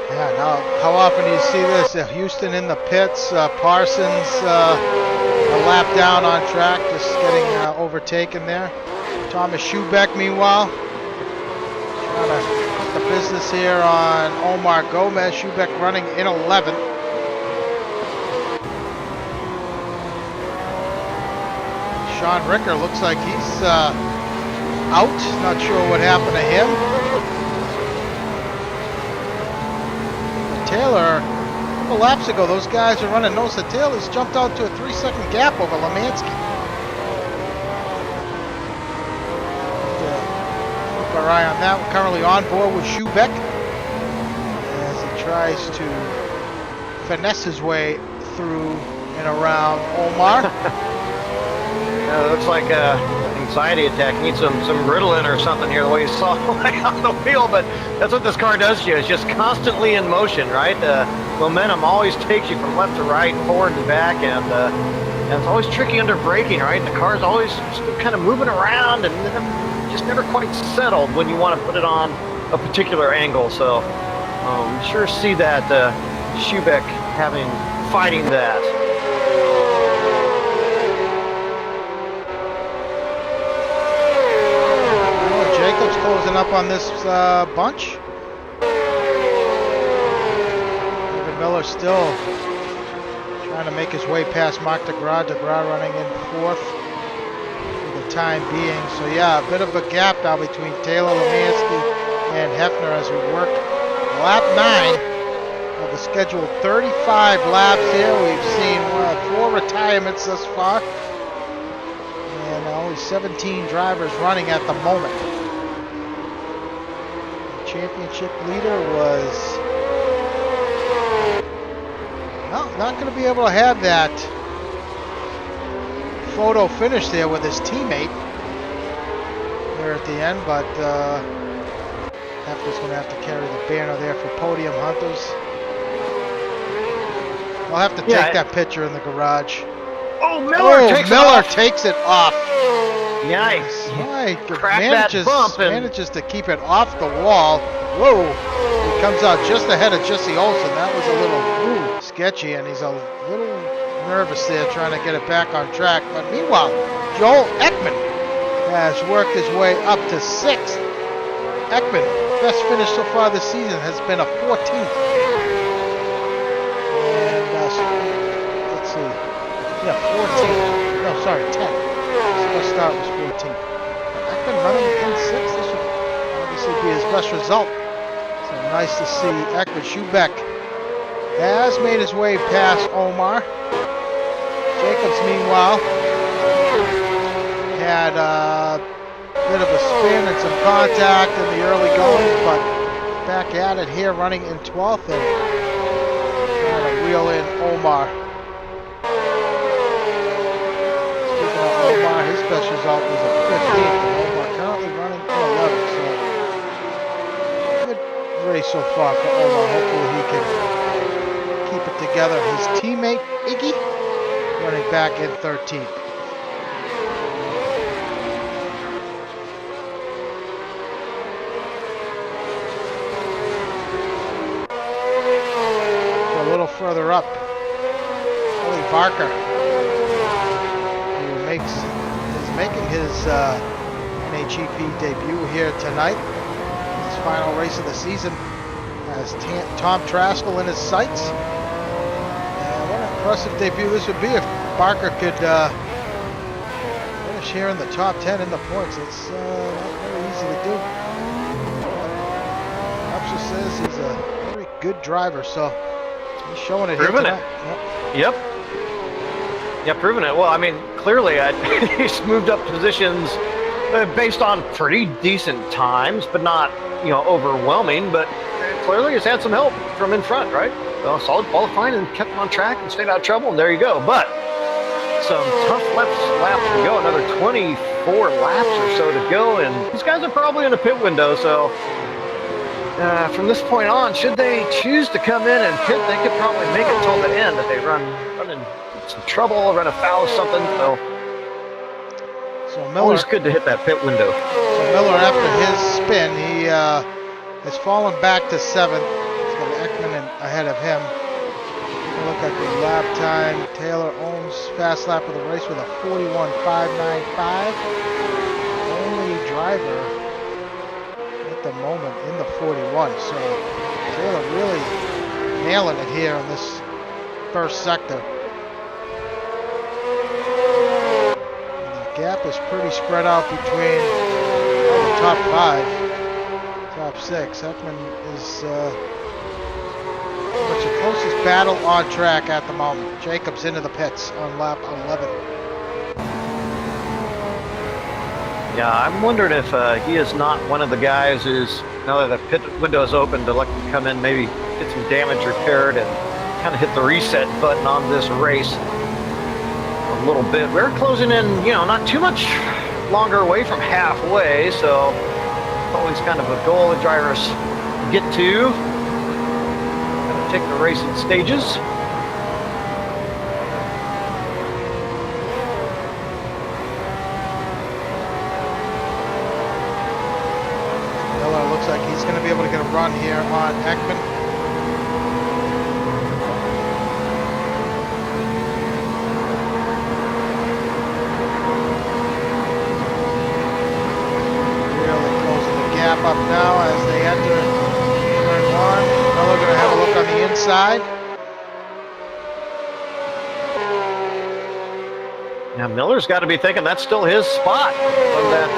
Yeah, now how often do you see this? Houston in the pits, Parsons a lap down on track, just getting overtaken there. Thomas Schubeck, meanwhile, trying to put the business here on Omar Gomez. Schubeck running in 11th. Sean Ricker looks like he's out. Not sure what happened to him. Taylor, a couple laps ago, those guys are running. Notice that Taylor's jumped out to a 3-second gap over Lemansky. Keep our eye on that. We're currently on board with Schubeck as he tries to finesse his way through and around Omar. It looks like an anxiety attack. Needs some Ritalin or something here, the way you saw on the wheel. But that's what this car does to you. It's just constantly in motion, right? Momentum always takes you from left to right, forward and back, and it's always tricky under braking, right? The car's always kind of moving around and just never quite settled when you want to put it on a particular angle. So you sure see that Schubeck fighting that. Jacobs closing up on this bunch. David Miller still trying to make his way past Mark DeGras. DeGras running in 4th for the time being. So yeah, a bit of a gap now between Taylor, Lemansky, and Hefner as we work lap 9 of the scheduled 35 laps here. We've seen 4 retirements thus far. And only 17 drivers running at the moment. Championship leader was not going to be able to have that photo finish there with his teammate there at the end, but Hefner's going to have to carry the banner there for podium hunters. I'll have to take that picture in the garage. Oh, Miller takes it off. Nice. Manages to keep it off the wall. Whoa. He comes out just ahead of Jesse Olsen. That was a little sketchy, and he's a little nervous there trying to get it back on track. But meanwhile, Joel Ekman has worked his way up to 6th. Ekman, best finish so far this season, has been a 14th. And let's see. Yeah, 14th. No, sorry, 10th. First start was 14th. Ekman running in 6th. This would obviously be his best result. So nice to see Ekman. Schubeck has made his way past Omar. Jacobs, meanwhile, had a bit of a spin and some contact in the early going, but back at it here, running in 12th and trying to wheel in Omar. Omar, his best result was a 15th, and Omar currently running in 11th, so good race so far for Omar. Hopefully he can keep it together. His teammate, Iggy, running back in 13th. So a little further up, Ollie Barker, is making his NHEP debut here tonight. His final race of the season has Tom Traskell in his sights. What an impressive debut this would be if Barker could finish here in the top 10 in the points. It's not very easy to do. Upshur says he's a very good driver, so he's showing it here tonight. Yep. Yeah, proving it. Well, I mean, clearly he's moved up positions based on pretty decent times, but not, overwhelming. But clearly he's had some help from in front, right? Well, solid qualifying and kept him on track and stayed out of trouble, and there you go. But some tough laps to go, another 24 laps or so to go, and these guys are probably in a pit window, so from this point on, should they choose to come in and pit, they could probably make it till the end if they run in some trouble, run afoul of something. So Miller, Always good to hit that pit window. so Miller, after his spin, he has fallen back to 7th. He's got Ekman ahead of him. Look at the lap time. Taylor owns fast lap of the race with a 41.595. Only driver at the moment in the 41. So Taylor really nailing it here in this first sector. And the gap is pretty spread out between the top 5, top 6. Ekman is but the closest battle on track at the moment. Jacobs into the pits on lap 11. Yeah, I'm wondering if he is not one of the guys who's, now that the pit window is open, to let them come in, maybe get some damage repaired and kind of hit the reset button on this race a little bit. We're closing in, you know, not too much longer away from halfway, so it's always kind of a goal the drivers get to. Take the race in stages. Miller looks like he's going to be able to get a run here on Ekman. Really closing the gap up now as they enter turn 1. Miller going to have a look on the inside. Now Miller's got to be thinking that's still his spot from that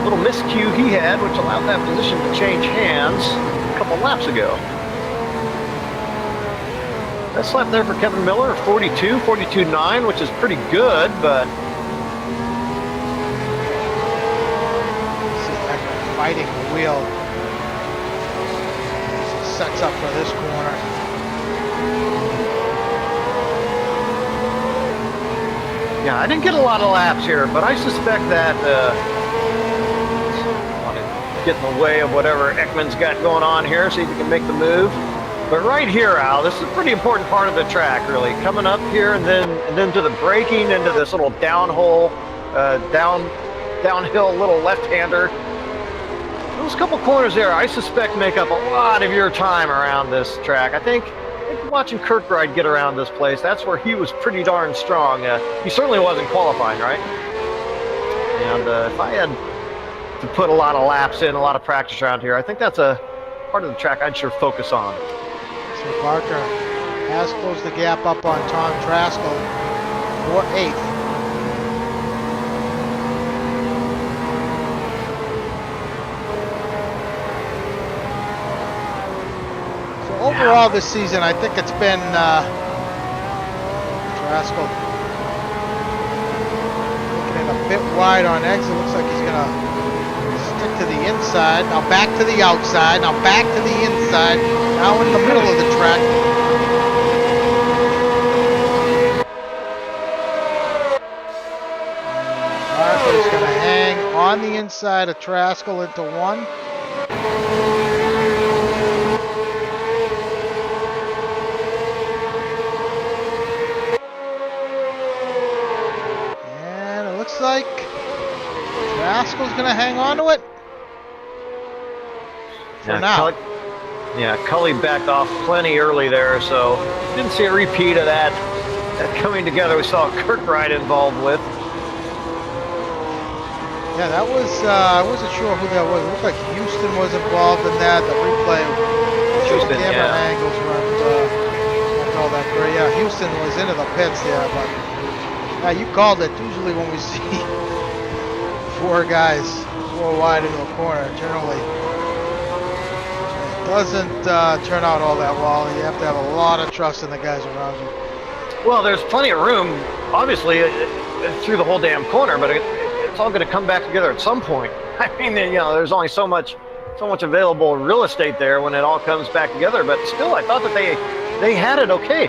little miscue he had, which allowed that position to change hands a couple laps ago. Best lap there for Kevin Miller, 42.9, which is pretty good, but See Ekman fighting the wheel. Sets up for this corner. yeah, I didn't get a lot of laps here, but I suspect that want to get in the way of whatever Ekman's got going on here, see if he can make the move. But right here, Al, this is a pretty important part of the track, really. Coming up here and then to the braking into this little downhill little left-hander. Those couple corners there, I suspect, make up a lot of your time around this track. I think watching Kirkbride get around this place, that's where he was pretty darn strong. He certainly wasn't qualifying, right? And if I had to put a lot of laps in, a lot of practice around here, I think that's a part of the track I'd sure focus on. So Parker has closed the gap up on Tom Traskell for 8th. Overall this season, I think it's been Traskell looking a bit wide on exit. Looks like he's going to stick to the inside. Now back to the outside. Now back to the inside. Now in the middle of the track. Parker's going to hang on the inside of Traskell into 1. Like Traskell's gonna hang on to it for now. Cully backed off plenty early there, so didn't see a repeat of that coming together we saw Kirkbride involved with. Yeah, that was I wasn't sure who that was. It looked like Houston was involved in that. The replay, Houston, camera angles weren't all that great. Yeah, Houston was into the pits there, but yeah, you called it. Usually when we see 4 guys 4 wide into a corner, generally it doesn't turn out all that well. You have to have a lot of trust in the guys around you. Well, there's plenty of room, obviously, through the whole damn corner, but it's all going to come back together at some point. I mean, you know, there's only so much available real estate there when it all comes back together. But still, I thought that they had it okay.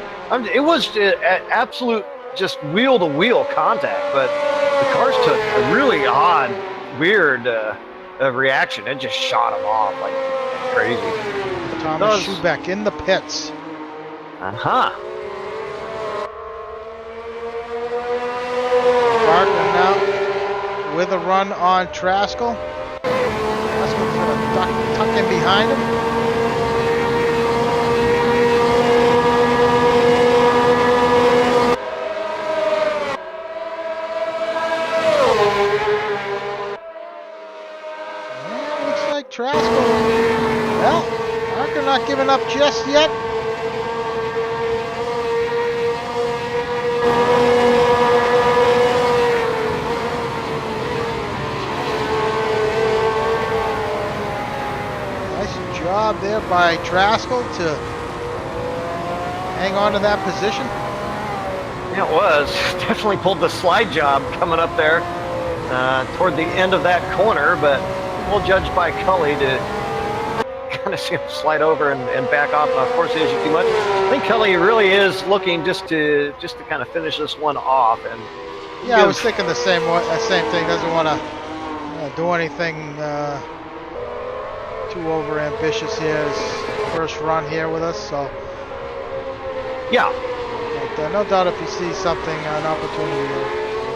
It was absolute just wheel-to-wheel contact, but the cars took a really odd, weird reaction. It just shot them off like crazy. Thomas Schubeck in the pits. Uh-huh. Barton with a run on Traskell. Traskell's gonna tuck in behind him. Yeah, looks like Traskell. Well, Barker not giving up just yet. Job there by Traskell to hang on to that position. Yeah, it was. Definitely pulled the slide job coming up there toward the end of that corner, but we'll judge by Cully to kind of see him slide over and back off. Of course, he isn't too much. I think Cully really is looking just to kind of finish this one off. And yeah, I was thinking the same thing. Doesn't want to do anything too over ambitious here. His first run here with us, so yeah. But, no doubt if he sees something, an opportunity,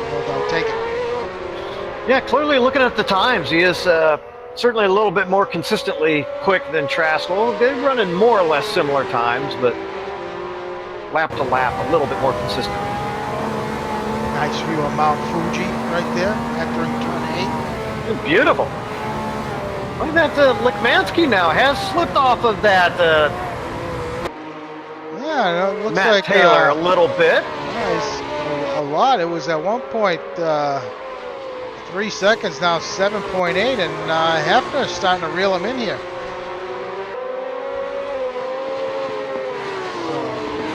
no doubt take it. Yeah, clearly looking at the times, he is certainly a little bit more consistently quick than Traskell. They're running more or less similar times, but lap to lap, a little bit more consistent. Nice view of Mount Fuji right there, entering turn 8. Beautiful. Look at that, Lickmansky now has slipped off of that yeah, it looks Matt like Taylor a little bit. Yeah, a lot. It was at one point 3 seconds, now 7.8, and Hefner's starting to reel him in here.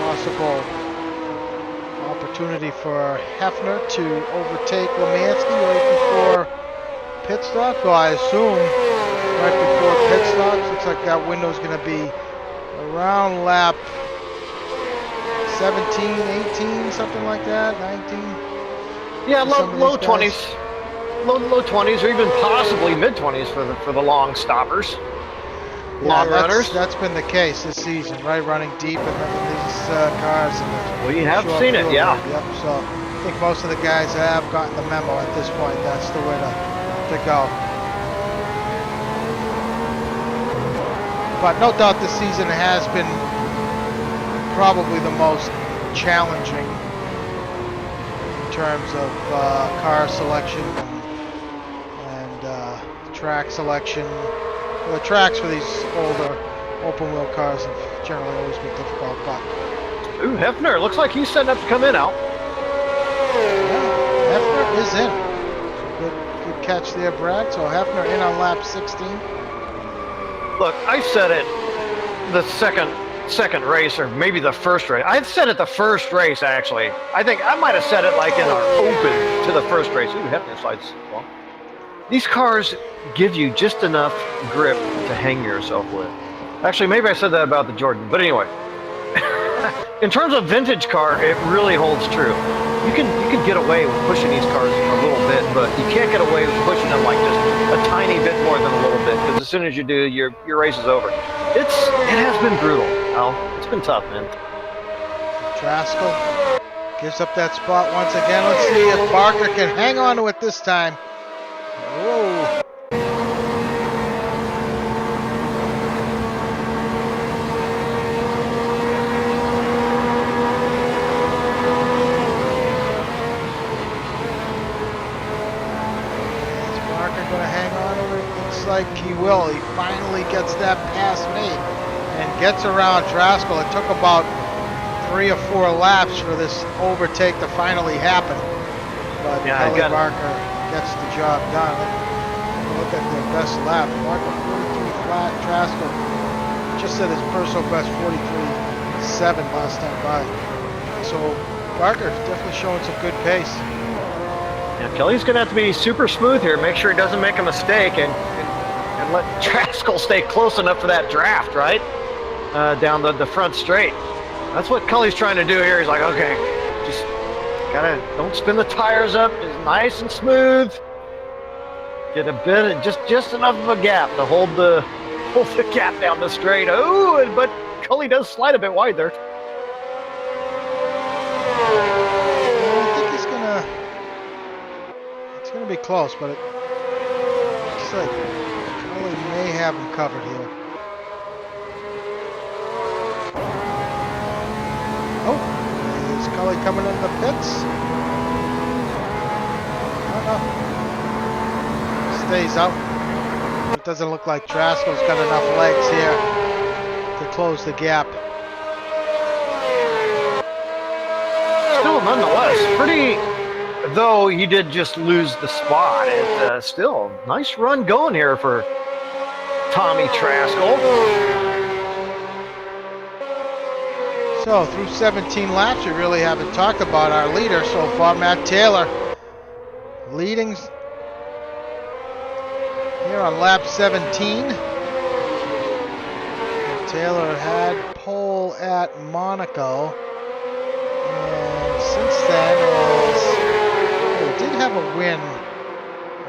Possible opportunity for Hefner to overtake Lickmansky right before pit stop. So I assume right before pit stops, looks like that window's going to be around lap 17, 18, something like that, 19. Yeah, low 20s, low 20s, or even possibly mid 20s for the long stoppers, long runners. That's been the case this season, right? Running deep in these cars. We have seen it, yeah. Yep. So I think most of the guys have gotten the memo at this point. That's the way to go. But no doubt this season has been probably the most challenging in terms of car selection and track selection. Well, the tracks for these older open wheel cars have generally always been difficult. But ooh, Hefner looks like he's setting up to come in out. Yeah, Hefner is in. Good catch there, Brad. So Hefner in on lap 16. Look, I said it the second race, or maybe the first race. I said it the first race, actually. I think I might have said it like in our open to the first race. Ooh, Hefner slides well. These cars give you just enough grip to hang yourself with. Actually, maybe I said that about the Jordan, but anyway. In terms of vintage car, it really holds true. You can get away with pushing these cars a little bit, but you can't get away with pushing them like just a tiny bit more than a little bit, because as soon as you do, your race is over. It has been brutal, Al. It's been tough, man. Traskell gives up that spot once again. Let's see if Barker can hang on to it this time. Whoa. Like he will. He finally gets that pass made and gets around Traskell. It took about 3 or 4 laps for this overtake to finally happen. But yeah, Kelly Barker gets the job done. Look at their best lap. Barker 43 flat. Traskell just set his personal best 43.7 last time by. So Barker definitely showing some good pace. Yeah, Kelly's going to have to be super smooth here. Make sure he doesn't make a mistake and let Traskell stay close enough for that draft, right? Down the front straight. That's what Cully's trying to do here. He's like, okay, just don't spin the tires up. Just nice and smooth. Get a bit, just enough of a gap to hold the gap down the straight. Oh, but Cully does slide a bit wide there. I think it's gonna be close, but it looks like Kelly may have him covered here. Oh, is Cully coming in the pits? No. Stays out. It doesn't look like Traskell's got enough legs here to close the gap. Still, nonetheless, pretty, though he did just lose the spot, it's still nice run going here for Tommy Traskell. So through 17 laps, we really haven't talked about our leader so far, Matt Taylor, leading here on lap 17. Taylor had pole at Monaco, and since then he did have a win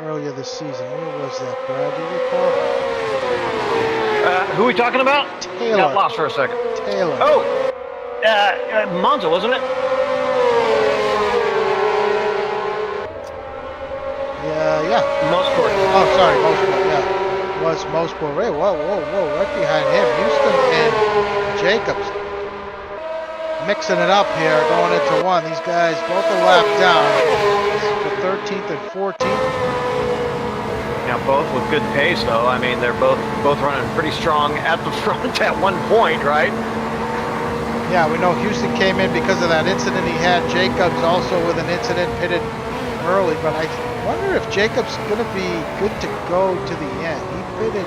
earlier this season. Where was that, Brad? Do you recall? Who are we talking about? Taylor. Got lost for a second. Taylor. Oh, Monza, wasn't it? Yeah. Mosport. Oh, sorry, Mosport, yeah. Was Mosport. Wait, whoa, right behind him. Houston and Jacobs mixing it up here, going into one. These guys both a lap down. This is the 13th and 14th. Yeah, both with good pace, though. I mean, they're both running pretty strong at the front at one point, right? Yeah, we know Houston came in because of that incident he had. Jacobs also with an incident, pitted early, but I wonder if Jacobs going to be good to go to the end. He pitted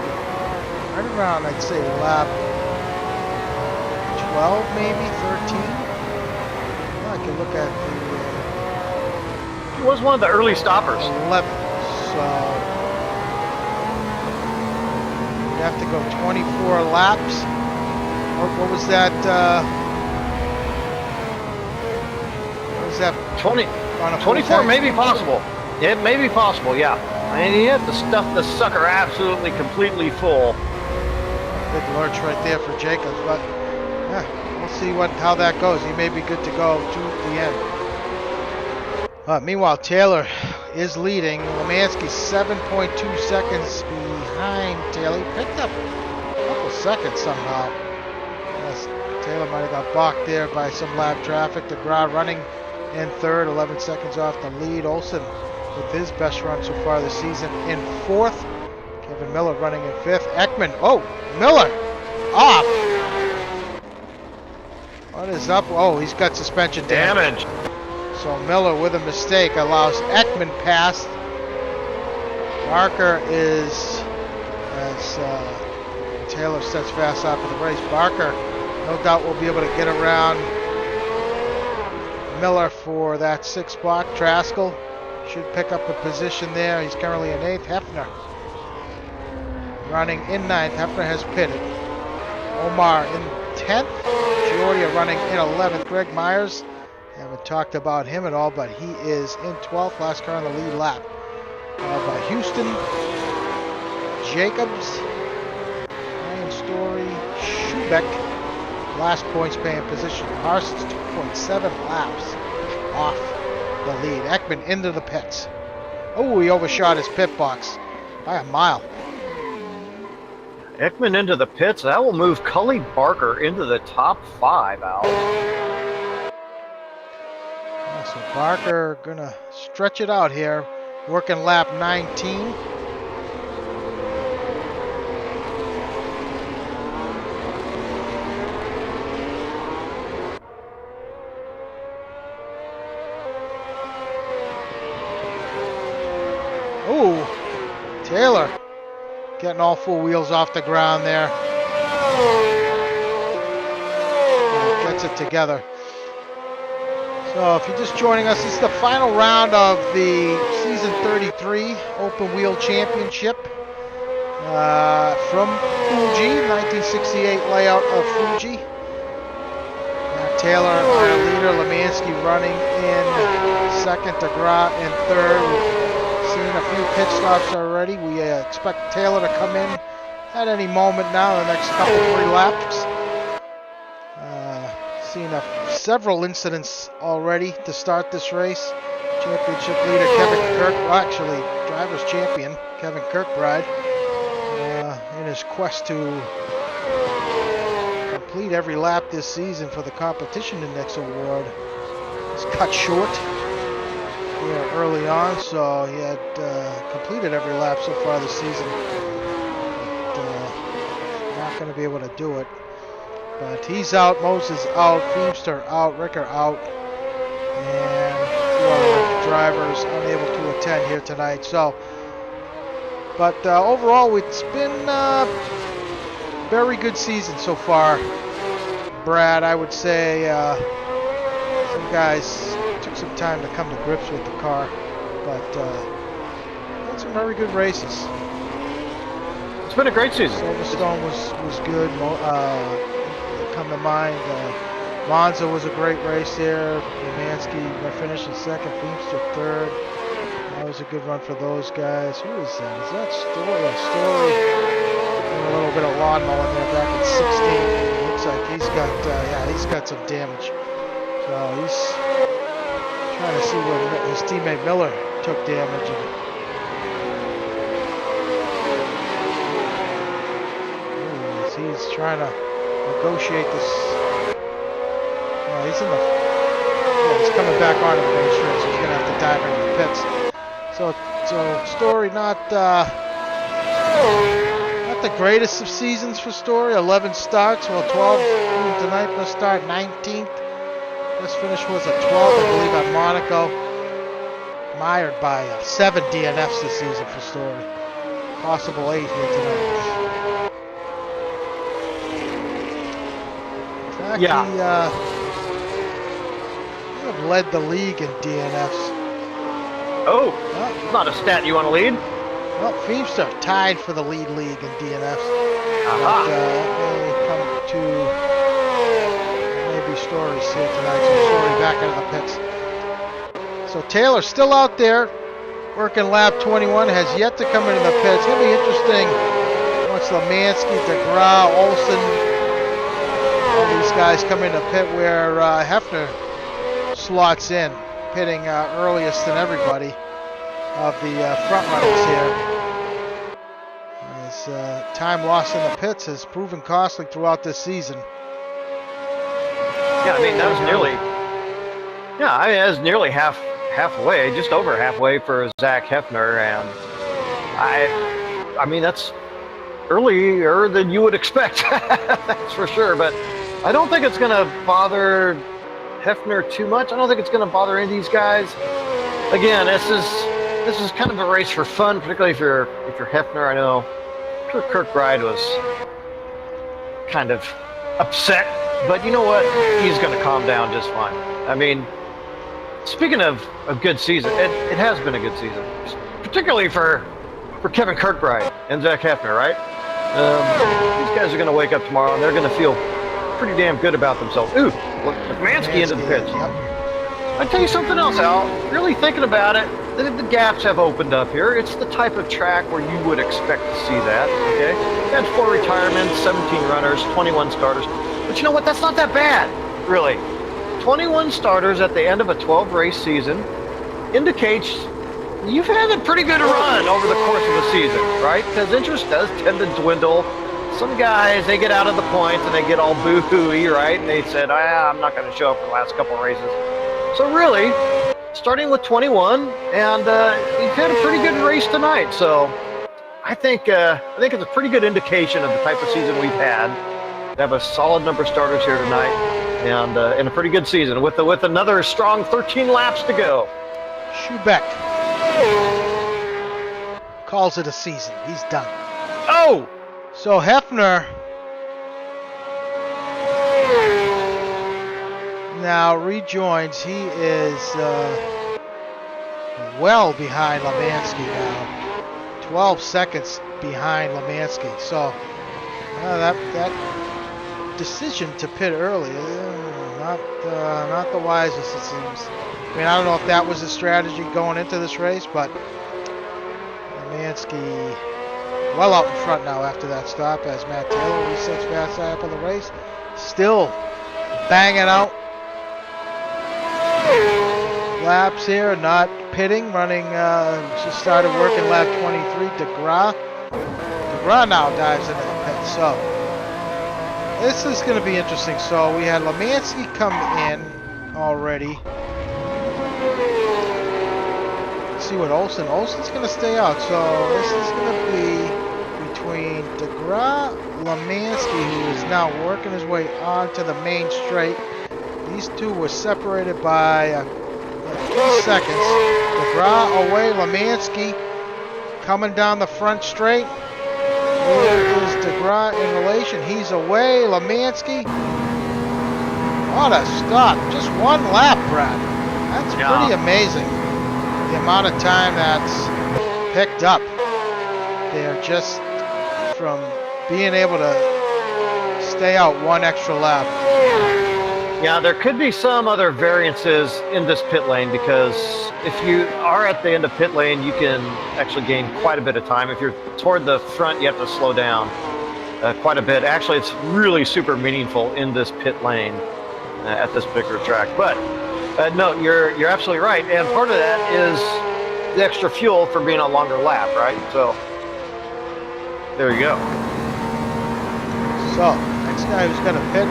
right around, I'd say, lap 12, maybe 13. Well, I can look at the He was one of the early stoppers. 11. So you have to go 24 laps. What was that? What was that? 24 may be possible. It may be possible, yeah. I mean, he had to stuff the sucker absolutely completely full. Big lurch right there for Jacobs, but yeah, we'll see how that goes. He may be good to go to the end. Meanwhile, Taylor is leading. Lemansky 7.2 seconds behind Taylor. He picked up a couple seconds somehow. Yes, Taylor might have got balked there by some lap traffic. DeGraw running in third, 11 seconds off the lead. Olsen with his best run so far this season in fourth. Kevin Miller running in fifth. Ekman, Miller off. What is up? Oh, he's got suspension damage. So Miller with a mistake allows Ekman past. Barker is, as Taylor sets fast off of the race, Barker no doubt will be able to get around Miller for that sixth spot. Traskell should pick up a position there. He's currently in eighth. Hefner running in ninth. Hefner has pitted. Omar in 10th. Giordia running in 11th. Greg Myers, haven't talked about him at all, but he is in 12th. Last car on the lead lap. By Houston, Jacobs, Ryan Story, Schubeck. Last points paying position. Parsons 2.7 laps off the lead. Ekman into the pits. Oh, he overshot his pit box by a mile. Ekman into the pits. That will move Cully Barker into the top 5, Al. Yeah, so Barker gonna stretch it out here, working lap 19. Ooh, Taylor getting all four wheels off the ground there. Gets it together. So if you're just joining us, this is the final round of the season 33 Open Wheel Championship from Fuji, 1968 layout of Fuji. Taylor, our leader, Lemansky running in second, DeGraw in third. Seen a few pit stops already. We expect Taylor to come in at any moment now in the next couple, 3 laps. Seen several incidents already to start this race. Championship leader Kevin Kirk, well, actually drivers champion Kevin Kirkbride, in his quest to complete every lap this season for the Competition Index Award, is cut short here early on, so he had completed every lap so far this season. But, not going to be able to do it. But he's out, Moses out, Feemster out, Ricker out, and a few other drivers unable to attend here tonight. So, but overall, it's been a very good season so far, Brad. I would say some guys took some time to come to grips with the car, but had some very good races. It's been a great season. Silverstone was good. Come to mind, Monza was a great race there. Romansky finished in second, Feemster third. That was a good run for those guys. Who is that? Is that Story? Story. And a little bit of lawn mowing there back in 16. It looks like he's got some damage. So he's trying to see where his teammate Miller took damage. He's trying to negotiate this. He's coming back onto the racetrack, so he's going to have to dive into the pits. So Story not the greatest of seasons for Story. 11 starts, well 12 tonight. Let's start 19th. This finish was a 12th, I believe, at Monaco. Mired by 7 DNFs this season for Story. Possible 8 here tonight. In fact, he have led the league in DNFs. Oh, not a stat you want to lead? Well, Feemster tied for the lead league in DNFs. Aha. May come to maybe Story's here tonight, so Story back into the pits. So Taylor still out there, working lap 21, has yet to come into the pits. It's going to be interesting once Lemansky, DeGraw, Olsen, all these guys come into pit where Hefner slots in, pitting earliest than everybody of the front runners here. As time lost in the pits has proven costly throughout this season. Yeah, I mean that was nearly halfway, just over halfway for Zach Hefner, and I mean that's earlier than you would expect. That's for sure. But I don't think it's going to bother Hefner too much. I don't think it's going to bother any of these guys. Again, this is kind of a race for fun, particularly if you're Hefner. I know Kirkbride was kind of upset, but you know what? He's going to calm down just fine. I mean, speaking of a good season, it has been a good season, particularly for Kevin Kirkbride and Zach Hefner, right? These guys are going to wake up tomorrow and they're going to feel pretty damn good about themselves. Ooh, look, Mansky into the pits. Yep. I'll tell you something else, Al. Really thinking about it, the gaps have opened up here. It's the type of track where you would expect to see that, okay? You had 4 retirements, 17 runners, 21 starters. But you know what? That's not that bad, really. 21 starters at the end of a 12-race season indicates you've had a pretty good run over the course of the season, right? Because interest does tend to dwindle. Some guys, they get out of the points and they get all boo-hooey, right? And they said, I'm not going to show up for the last couple of races. So really, starting with 21, and you've had a pretty good race tonight. So I think it's a pretty good indication of the type of season we've had. We have a solid number of starters here tonight, and a pretty good season with another strong 13 laps to go. Schubeck calls it a season. He's done. Oh! So Hefner now rejoins. He is well behind Lemansky now. 12 seconds behind Lemansky. So that decision to pit early, not the wisest, it seems. I mean, I don't know if that was a strategy going into this race, but Lemansky well out in front now after that stop as Matt Taylor resets fast up of the race. Still banging out laps here, not pitting, running, just started working lap 23, DeGraw. DeGraw now dives into the pit, so this is going to be interesting. So we had Lemansky come in already. Let's see what Olsen's going to stay out, so this is going to be between DeGraw, Lemansky, who is now working his way onto the main straight. These two were separated by 3 seconds. DeGraw away, Lemansky coming down the front straight. Where is DeGraw in relation? He's away, Lemansky. What a stop. Just one lap, Brad. That's pretty amazing. The amount of time that's picked up. They're just from being able to stay out one extra lap. Yeah, there could be some other variances in this pit lane because if you are at the end of pit lane, you can actually gain quite a bit of time. If you're toward the front, you have to slow down quite a bit. Actually, it's really super meaningful in this pit lane at this particular track. But no, you're absolutely right. And part of that is the extra fuel for being a longer lap, right? So there you go. So, next guy who's going to pit,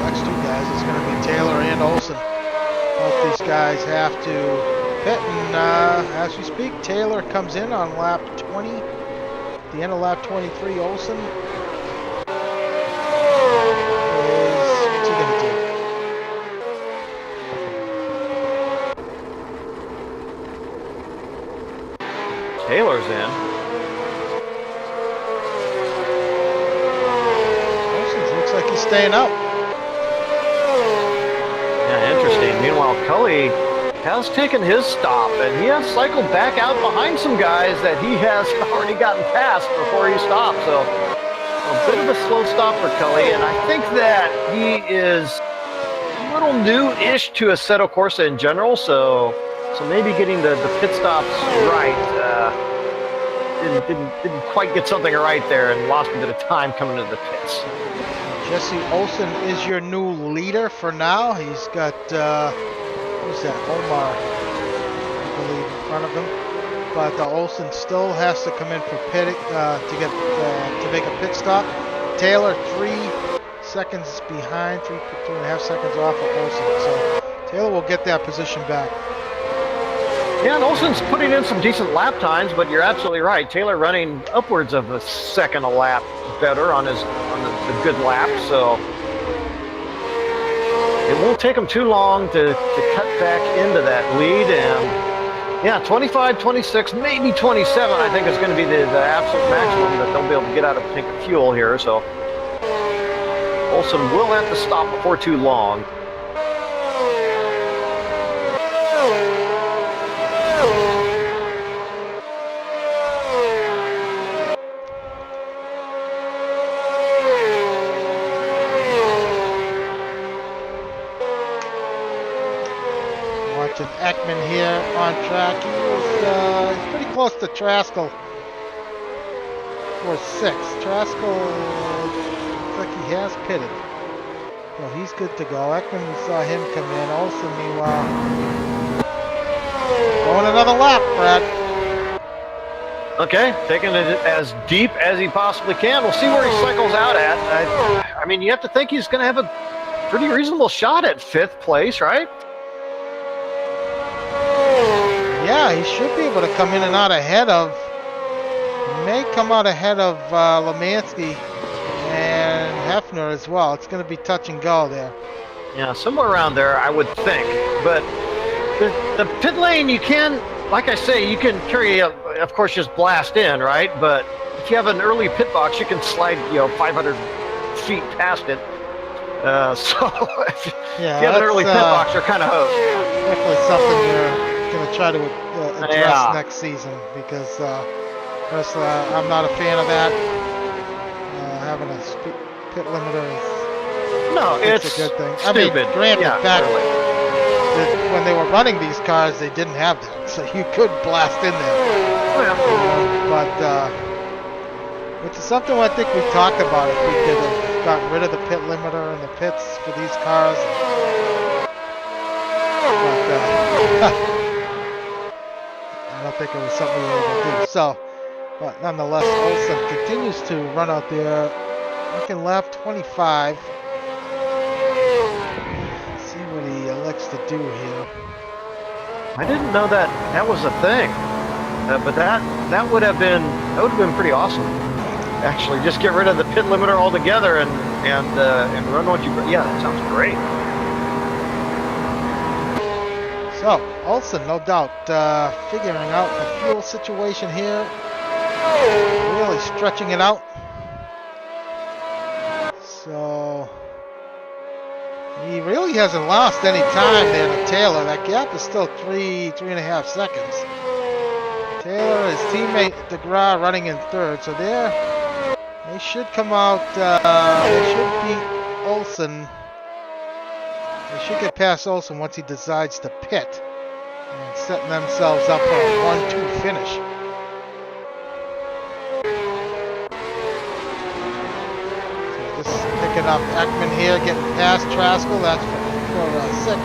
next two guys, is going to be Taylor and Olsen. Both these guys have to pit, and as we speak, Taylor comes in on lap 20. At the end of lap 23, Olsen what's he going to do? Taylor's in. Like he's staying up. Yeah, interesting. Meanwhile, Cully has taken his stop, and he has cycled back out behind some guys that he has already gotten past before he stopped. So a bit of a slow stop for Cully, and I think that he is a little new-ish to Assetto Corsa in general. So maybe getting the pit stops right didn't quite get something right there, and lost a bit of time coming to the pits. Jesse Olsen is your new leader for now. He's got, who's that, Omar, I believe, in front of him. But Olsen still has to come in for pitting to make a pit stop. Taylor 3 seconds behind, 3.5 seconds off of Olsen. So Taylor will get that position back. Yeah, and Olsen's putting in some decent lap times, but you're absolutely right. Taylor running upwards of a second a lap better on the good lap, so it won't take him too long to cut back into that lead. And yeah, 25, 26, maybe 27, I think is going to be the absolute maximum that they'll be able to get out of tank of fuel here. So Olsen will have to stop before too long. Watching Ekman here on track. He was he's pretty close to Traskell for 6. Traskell looks like he has pitted. So he's good to go. Ekman, we saw him come in. Also, meanwhile, going another lap, Brad. Okay, taking it as deep as he possibly can. We'll see where he cycles out at. I mean, you have to think he's going to have a pretty reasonable shot at 5th place, right? Yeah, he should be able to come in and out ahead of, may come out ahead of Lemansky and Hefner as well. It's going to be touch and go there. Yeah, somewhere around there, I would think. But the pit lane, you can, like I say, you can carry, of course, just blast in, right? But if you have an early pit box, you can slide, 500 feet past it. So if you have an early pit box, you're kind of hosed. Definitely something we're going to try to address next season, because personally, I'm not a fan of that. Having a pit limiter is a good thing. Stupid. I mean, granted, when they were running these cars, they didn't have that, so you could blast in there. But which is something I think we talked about, if we could have gotten rid of the pit limiter in the pits for these cars. But think it was something we were able to do. So, but nonetheless, Olsen continues to run out there, looking left, 25. Let's see what he elects to do here. I didn't know that that was a thing, but that would have been pretty awesome. Actually, just get rid of the pit limiter altogether and run what you. Yeah, that sounds great. So Olsen, no doubt, figuring out the fuel situation here, really stretching it out. So he really hasn't lost any time there to Taylor. That gap is still 3.5 seconds. Taylor, his teammate DeGraw running in third. So they should come out, they should beat Olsen. They should get past Olsen once he decides to pit. And setting themselves up for a 1-2 finish. Picking up Ekman here, getting past Traskell. That's for 6.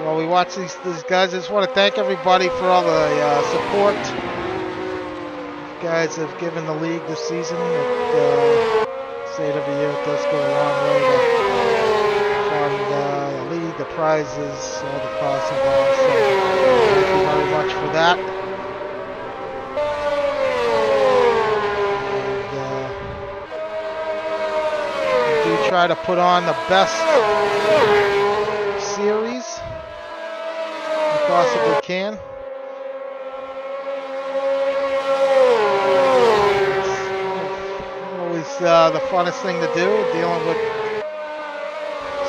While we watch these guys, I just want to thank everybody for all the support you guys have given the league this season. Say it every year, it does go a long way to fund the league, the prizes, all the costs involved. So thank you very much for that. Try to put on the best series we possibly can. It's always the funnest thing to do, dealing with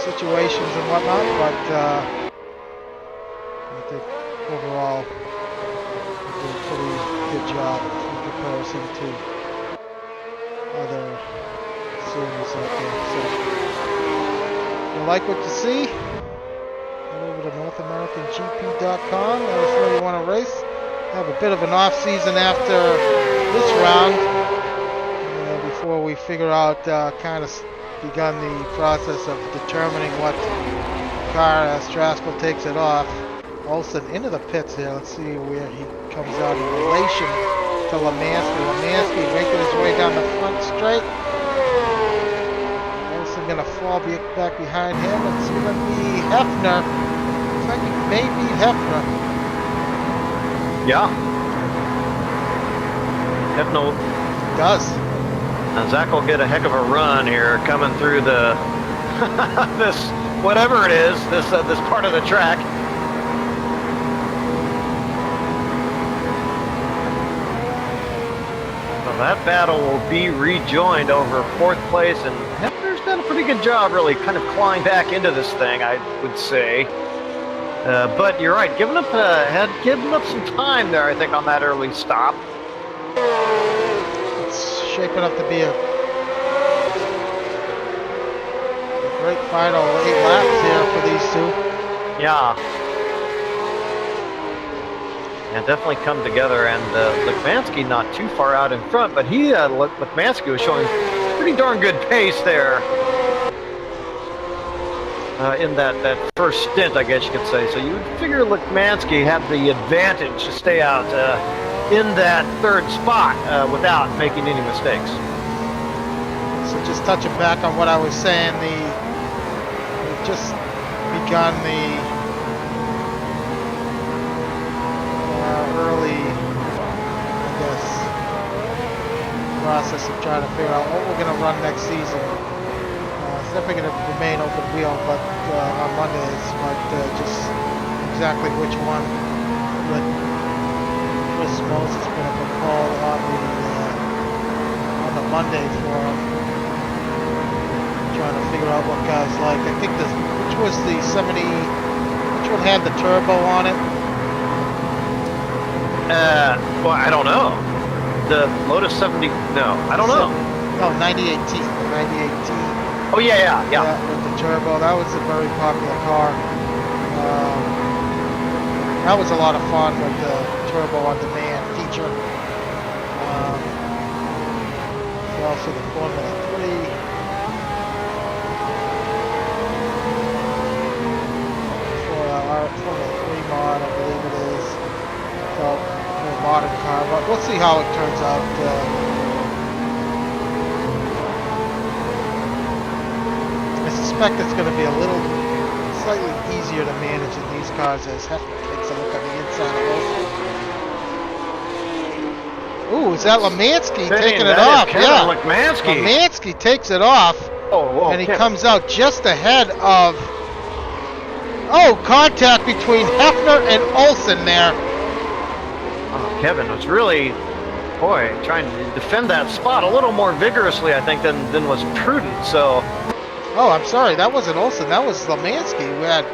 situations and whatnot, but I think overall we did a pretty good job in comparison to other series out there. So if you like what you see, head over to NorthAmericanGP.com. Let us know you want to race. Have a bit of an off season after this round, before we figure out, kind of begun the process of determining what car as Traskell takes it off. Olsen into the pits here. Let's see where he comes out in relation to Lemansky. Lemansky making his way down the front straight. Going to fall back behind him. It's going to be Hefner. Looks like he may beat Hefner. Yeah. Hefner does. And Zach will get a heck of a run here coming through the this whatever it is, this part of the track. So that battle will be rejoined over 4th place, and Hefner's done a pretty good job really kind of clawing back into this thing, I would say. But you're right, giving up some time there, I think, on that early stop. It's shaping up to be a great final 8 laps here for these two. Yeah. And definitely come together, and Lemansky not too far out in front, but Lemansky was showing pretty darn good pace there in that first stint, I guess you could say. So you would figure Lemansky had the advantage to stay out in that 3rd spot without making any mistakes. So just touching back on what I was saying, we've just begun the early, I guess, process of trying to figure out what we're going to run next season. It's definitely going to remain open wheel, but on Mondays, but just exactly which one. Let Chris Moses put up a call on the Monday for him, trying to figure out what guys like. I think which was the 70, which one had the turbo on it? Well, I don't know. The Lotus 70, no, I don't know. No, 9018, the 9018. Oh, yeah. With the turbo, that was a very popular car. That was a lot of fun with the turbo on demand feature. Also the Formula 3. For our Formula 3 mod. we'll see how it turns out. I suspect it's going to be a little slightly easier to manage in these cars as Hefner takes a look at the inside of both. Ooh, is that Lemansky taking it off? Yeah, Lemansky. Lemansky takes it off, and he comes out just ahead of... Oh, contact between Hefner and Olsen there. Oh, Kevin was really, boy, trying to defend that spot a little more vigorously, I think, than was prudent, so... Oh, I'm sorry, that wasn't Olsen, that was Lemansky who had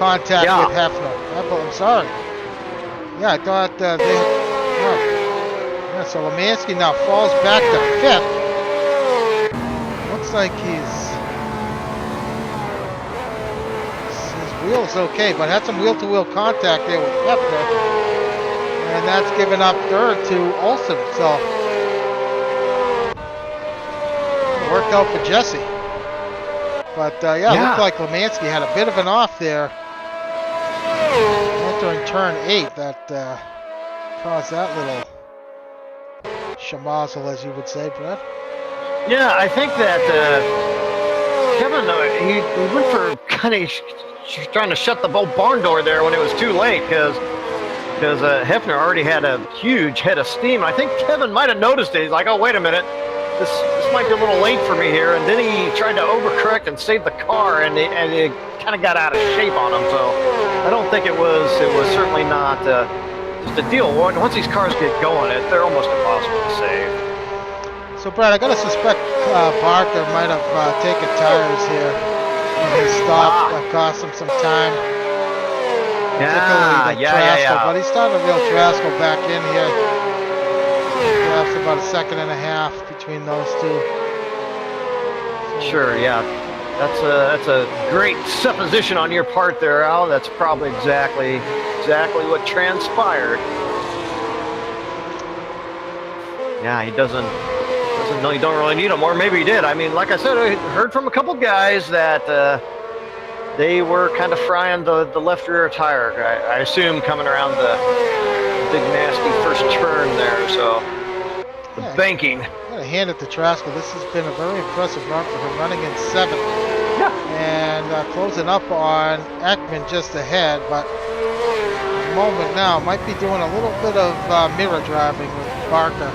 contact with Hefner. I'm sorry. Yeah, I thought they... Yeah, so Lemansky now falls back to 5th. Looks like his wheel's okay, but had some wheel-to-wheel contact there with Hefner. And that's given up 3rd to Olsen, so it worked out for Jesse. But yeah, it looked like Lemansky had a bit of an off there entering turn 8 that caused that little schmozzle, as you would say, Brett. Yeah, I think that Kevin, he went for kind of trying to shut the barn door there when it was too late, because Hefner already had a huge head of steam. I think Kevin might have noticed it. He's like, oh, wait a minute. This might be a little late for me here. And then he tried to overcorrect and save the car, and it kind of got out of shape on him. So I don't think it was certainly not just a deal. Once these cars get going, they're almost impossible to save. So, Brad, I got to suspect Barker might have taken tires here. He stopped, cost him some time. Yeah. But he's starting to reel Trasko back in here. Perhaps about a second and a half between those two. So, sure, yeah. That's a great supposition on your part there, Al. That's probably exactly what transpired. Yeah, he doesn't know you don't really need him, or maybe he did. I mean, like I said, I heard from a couple guys that they were kind of frying the left rear tire. I assume coming around the big nasty first turn there. So the banking. I'm gonna hand it to Trasko. This has been a very impressive run for him, running in 7th. Yeah. And closing up on Ekman just ahead, but at the moment now might be doing a little bit of mirror driving with Barker.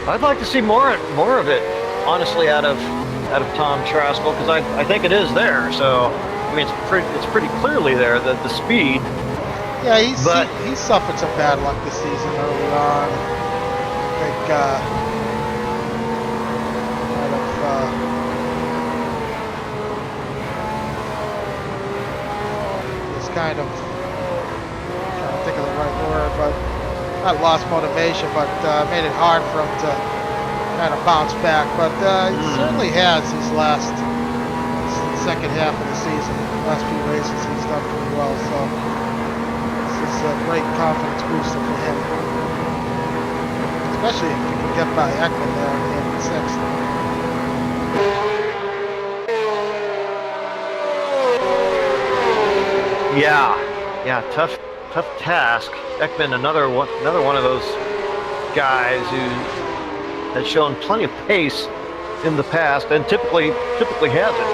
I'd like to see more of it, honestly, out of Tom Trasko, because I think it is there. So I mean, it's pretty clearly there, the speed. Yeah, he suffered some bad luck this season early on. I think kind of trying to think of the right word, but not lost motivation, but made it hard for him to kind of bounce back. But he certainly has his second half of the season. The last few races he's done pretty well, so this is a great confidence booster for him. Especially if you can get by Ekman there in 6th. Yeah, tough task. Ekman, another one of those guys who has shown plenty of pace in the past and typically has it.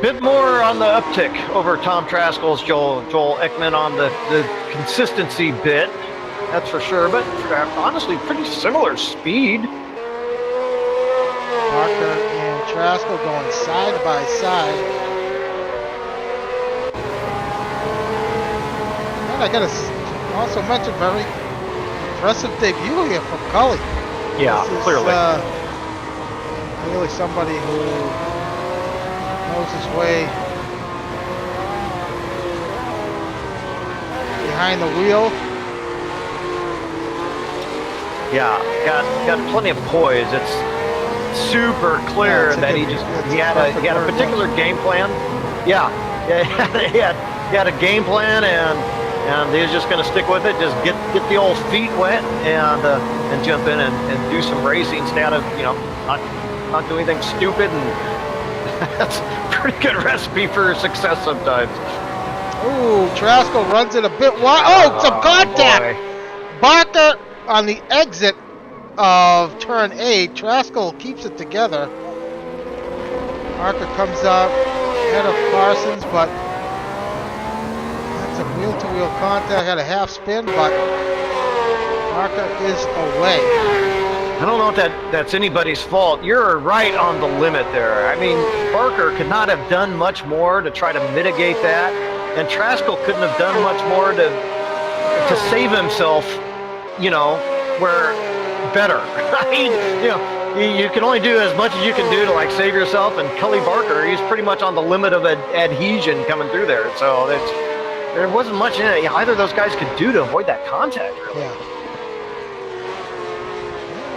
Bit more on the uptick over Tom Trasko's Joel Ekman on the consistency bit, that's for sure, but honestly pretty similar speed. Barker and Trasko going side by side. And I gotta also mention very impressive debut here from Cully. Yeah, this is, clearly. Really somebody who knows his way behind the wheel. Yeah, got plenty of poise. It's super clear that he had a particular game plan. Yeah, he had a game plan, and he was just going to stick with it. Just get the old feet wet and jump in and do some racing instead of not do anything stupid. And that's a pretty good recipe for success sometimes. Ooh, Traskell runs it a bit wide. Oh, some contact. Boy. Barker on the exit of turn 8. Traskell keeps it together. Barker comes up ahead of Parsons, but that's a wheel-to-wheel contact. Had a half spin, but Barker is away. I don't know if that's anybody's fault. You're right on the limit there. I mean, Barker could not have done much more to try to mitigate that, and Traskell couldn't have done much more to save himself, you know, where better. I mean, you know, you can only do as much as you can do to like save yourself, and Cully Barker, he's pretty much on the limit of adhesion coming through there. So there wasn't much in it either of those guys could do to avoid that contact, really. Yeah.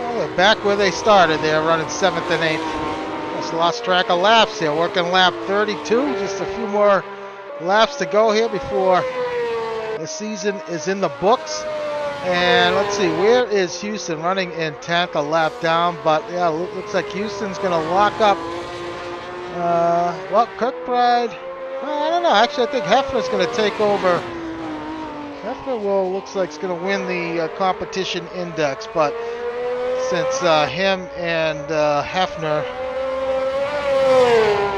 Well, they're back where they started. They're running 7th and 8th. Just lost track of laps here. Working lap 32. Just a few more laps to go here before the season is in the books. And let's see, where is Houston? Running in 10th, a lap down. But yeah, looks like Houston's going to lock up. Well, Kirkbride, I don't know. Actually, I think Hefner's going to take over. Hefner looks like he's going to win the competition index. But since him and Hefner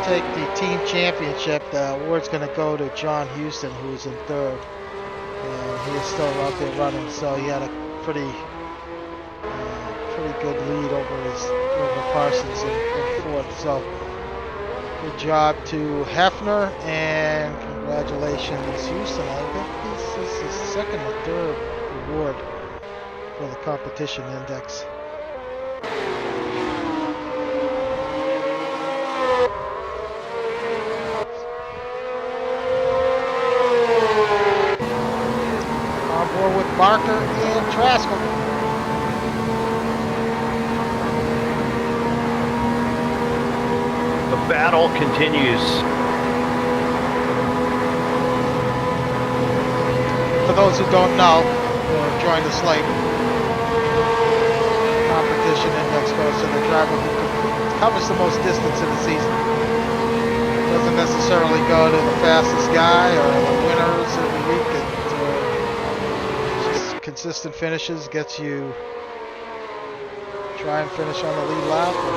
take the team championship, the award's going to go to John Houston, who's in 3rd. And he is still out there running, so he had a pretty good lead over Parsons in 4th. So good job to Hefner, and congratulations Houston. I think this is his 2nd or 3rd award for the competition index. With Barker and Traskell. The battle continues. For those who don't know, or join us late, competition index goes to the driver who covers the most distance in the season. Doesn't necessarily go to the fastest guy or the winners every week. Consistent finishes gets you try and finish on the lead lap, or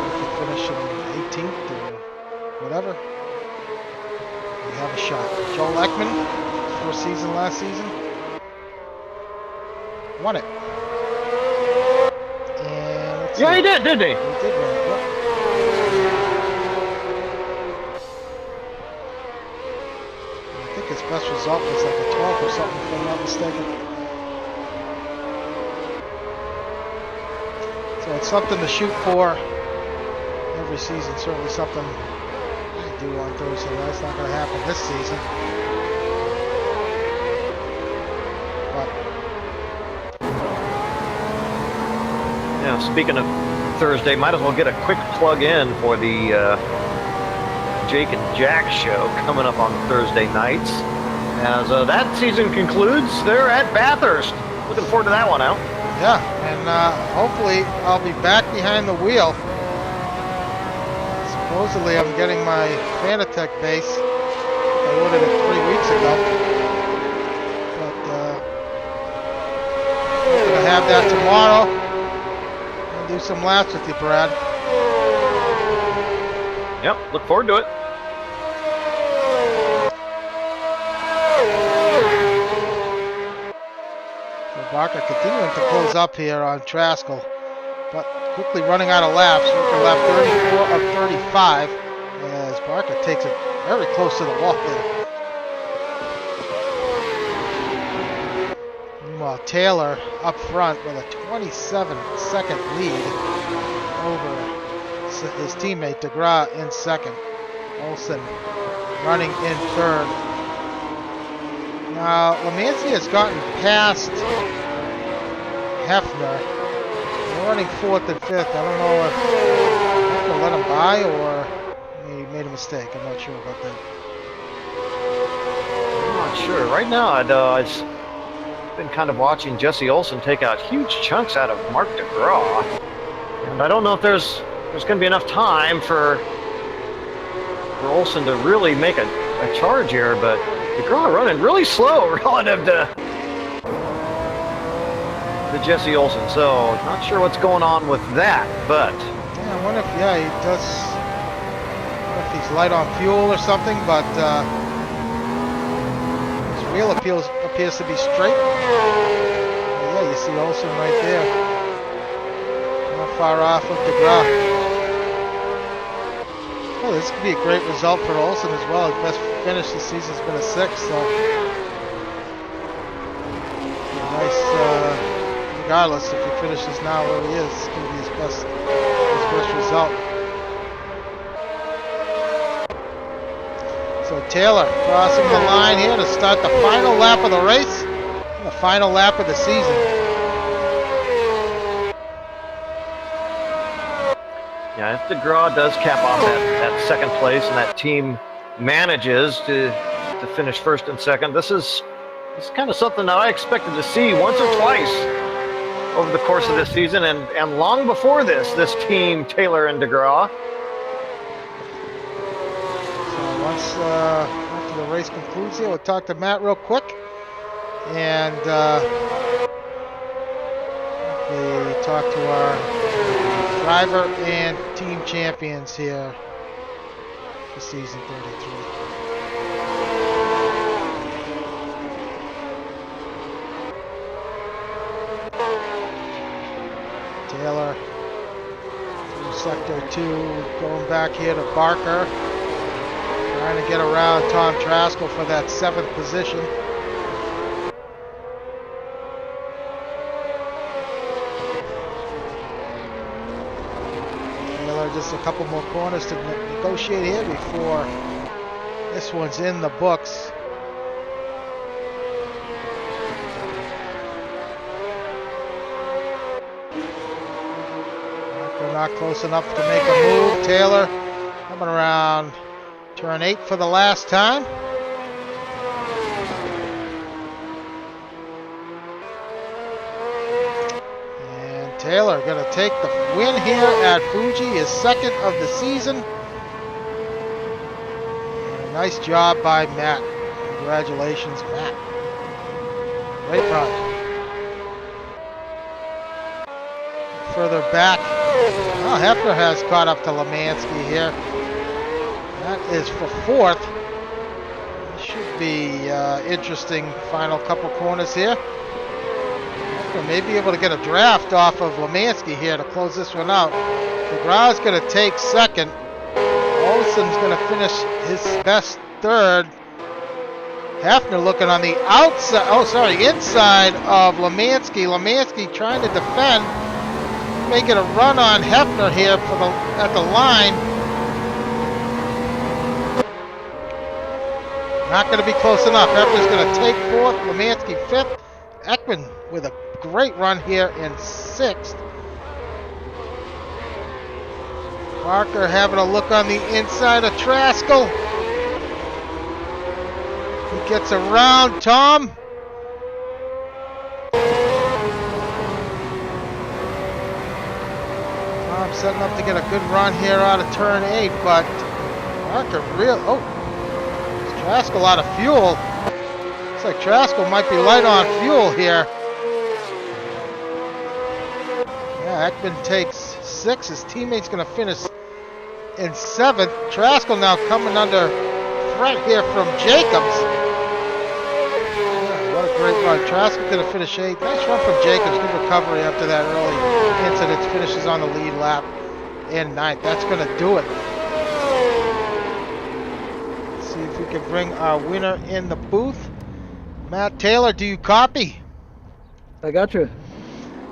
if you finish in 18th or whatever, you have a shot. Joel Ekman, first season last season, won it. And let's see. He did, didn't he? He did win it, yep. I think his best result was like a 12 or something, if I'm not mistaken. So it's something to shoot for every season. Certainly something I do on Thursday night. It's not going to happen this season. But yeah, speaking of Thursday, might as well get a quick plug in for the Jake and Jack show coming up on Thursday nights. As that season concludes, they're at Bathurst. Looking forward to that one, Al. yeah, and hopefully I'll be back behind the wheel. Supposedly I'm getting my Fanatec base. I ordered it 3 weeks ago. But I'm going to have that tomorrow. And do some laps with you, Brad. Yep, look forward to it. Barker continuing to close up here on Traskell, but quickly running out of laps. Working lap 34 of 35 as Barker takes it very close to the wall there. Meanwhile, Taylor up front with a 27-second lead over his teammate DeGraw in 2nd. Olsen running in 3rd. Now, Lemancey has gotten past Hefner. They're running 4th and 5th. I don't know if Hefner let him by or he made a mistake. I'm not sure about that. I'm not sure. Right now, I've been kind of watching Jesse Olsen take out huge chunks out of Mark DeGraw. And I don't know if there's going to be enough time for Olsen to really make a a charge here, but DeGraw running really slow relative to Jesse Olsen. So not sure what's going on with that, but yeah, I wonder if he does. I wonder if he's light on fuel or something, but his wheel appears to be straight. Yeah, you see Olsen right there, not far off of DeGraw. Oh, this could be a great result for Olsen as well. His best finish this season has been a 6, so nice. Regardless, if he finishes now where he is, it's going to be his best result. So Taylor crossing the line here to start the final lap of the race, the final lap of the season. Yeah, if DeGraw does cap off that second place and that team manages to finish first and second, this is kind of something that I expected to see once or twice over the course of this season, and long before this team, Taylor and DeGraw. So once after the race concludes here, we'll talk to Matt real quick, and we talk to our driver and team champions here for season 33. Taylor through sector 2, going back here to Barker, trying to get around Tom Traskell for that 7th position. Taylor just a couple more corners to negotiate here before this one's in the books. Not close enough to make a move. Taylor coming around turn 8 for the last time. And Taylor going to take the win here at Fuji, his 2nd of the season. And nice job by Matt. Congratulations, Matt. Great run. Further back. Well, Hefner has caught up to Lemansky here. That is for 4th. Should be interesting final couple corners here. Hefner may be able to get a draft off of Lemansky here to close this one out. DeGraw's going to take 2nd. Olsen's going to finish his best 3rd. Hefner looking on the outside, inside of Lemansky. Lemansky trying to defend. Making a run on Hefner here at the line. Not going to be close enough. Hefner's going to take 4th, Lemansky 5th. Ekman with a great run here in 6th. Barker having a look on the inside of Traskell. He gets around Tom. Setting up to get a good run here out of turn 8, but Barker is Traskell out of fuel. Looks like Traskell might be light on fuel here. Yeah, Ekman takes 6. His teammate's going to finish in 7th. Traskell now coming under threat here from Jacobs. Yeah, what a great run. Traskell going to finish 8th. Nice run from Jacobs. Good recovery after that early incident. Finishes on the lead lap in 9th. That's going to do it. Let's see if we can bring our winner in the booth. Matt Taylor, do you copy? I got you.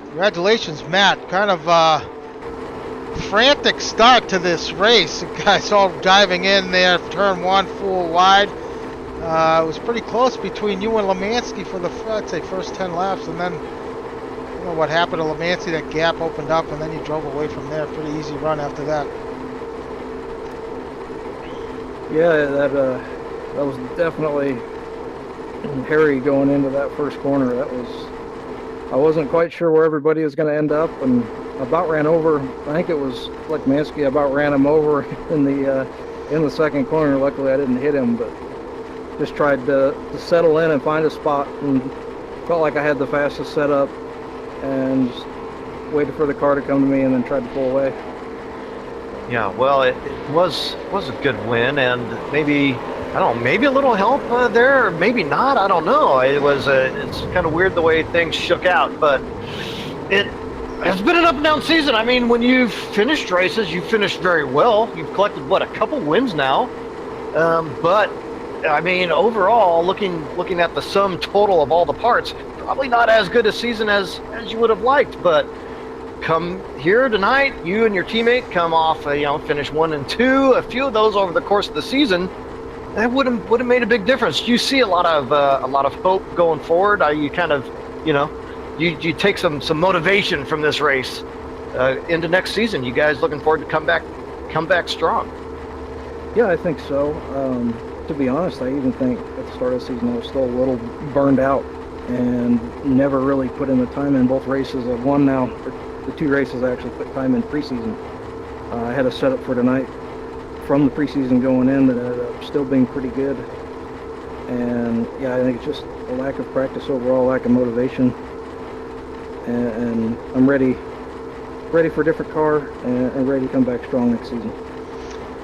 Congratulations, Matt. Kind of frantic start to this race. The guys all diving in there, turn 1 full wide. It was pretty close between you and Lemansky for the, I'd say, first 10 laps, and then I don't know what happened to Lemansky. That gap opened up, and then you drove away from there. Pretty easy run after that. Yeah, that was definitely hairy going into that first corner. I wasn't quite sure where everybody was going to end up, and about ran over. I think it was like Mansky. About ran him over in the second corner. Luckily, I didn't hit him, but just tried to settle in and find a spot, and felt like I had the fastest setup, and just waited for the car to come to me and then tried to pull away. Yeah, well, it was a good win, and maybe, I don't know, maybe a little help there, or maybe not. I don't know. It's kind of weird the way things shook out, but it's been an up and down season. I mean, when you've finished races, you've finished very well. You've collected a couple wins now, but I mean, overall, looking at the sum total of all the parts, probably not as good a season as you would have liked, but. Come here tonight, you and your teammate come off, finish 1 and 2. A few of those over the course of the season, that would have made a big difference. You see a lot of hope going forward. You kind of, you take some motivation from this race into next season. You guys looking forward to come back strong? Yeah, I think so. To be honest, I even think at the start of the season I was still a little burned out and never really put in the time in both races. I've won now. The 2 races I actually put time in preseason. I had a setup for tonight from the preseason going in that ended up still being pretty good. And yeah, I think it's just a lack of practice overall, lack of motivation. And I'm ready for a different car and ready to come back strong next season.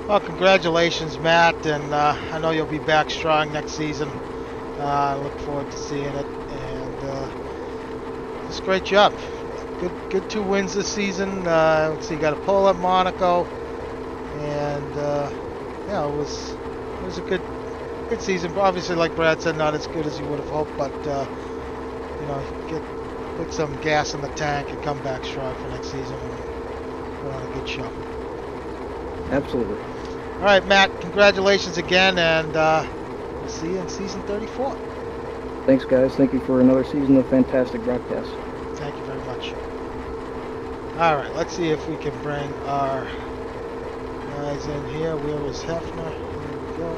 Well, congratulations, Matt, and I know you'll be back strong next season. I look forward to seeing it, and just great job. Good 2 wins this season. So you got a pole at Monaco, and yeah, it was a good season. Obviously, like Brad said, not as good as you would have hoped, but put some gas in the tank and come back strong for next season. And put on a good show. Absolutely. All right, Matt. Congratulations again, and we'll see you in season 34. Thanks, guys. Thank you for another season of fantastic broadcasts. Thank you very much. All right, let's see if we can bring our guys in here. Where is Hefner? Here we go.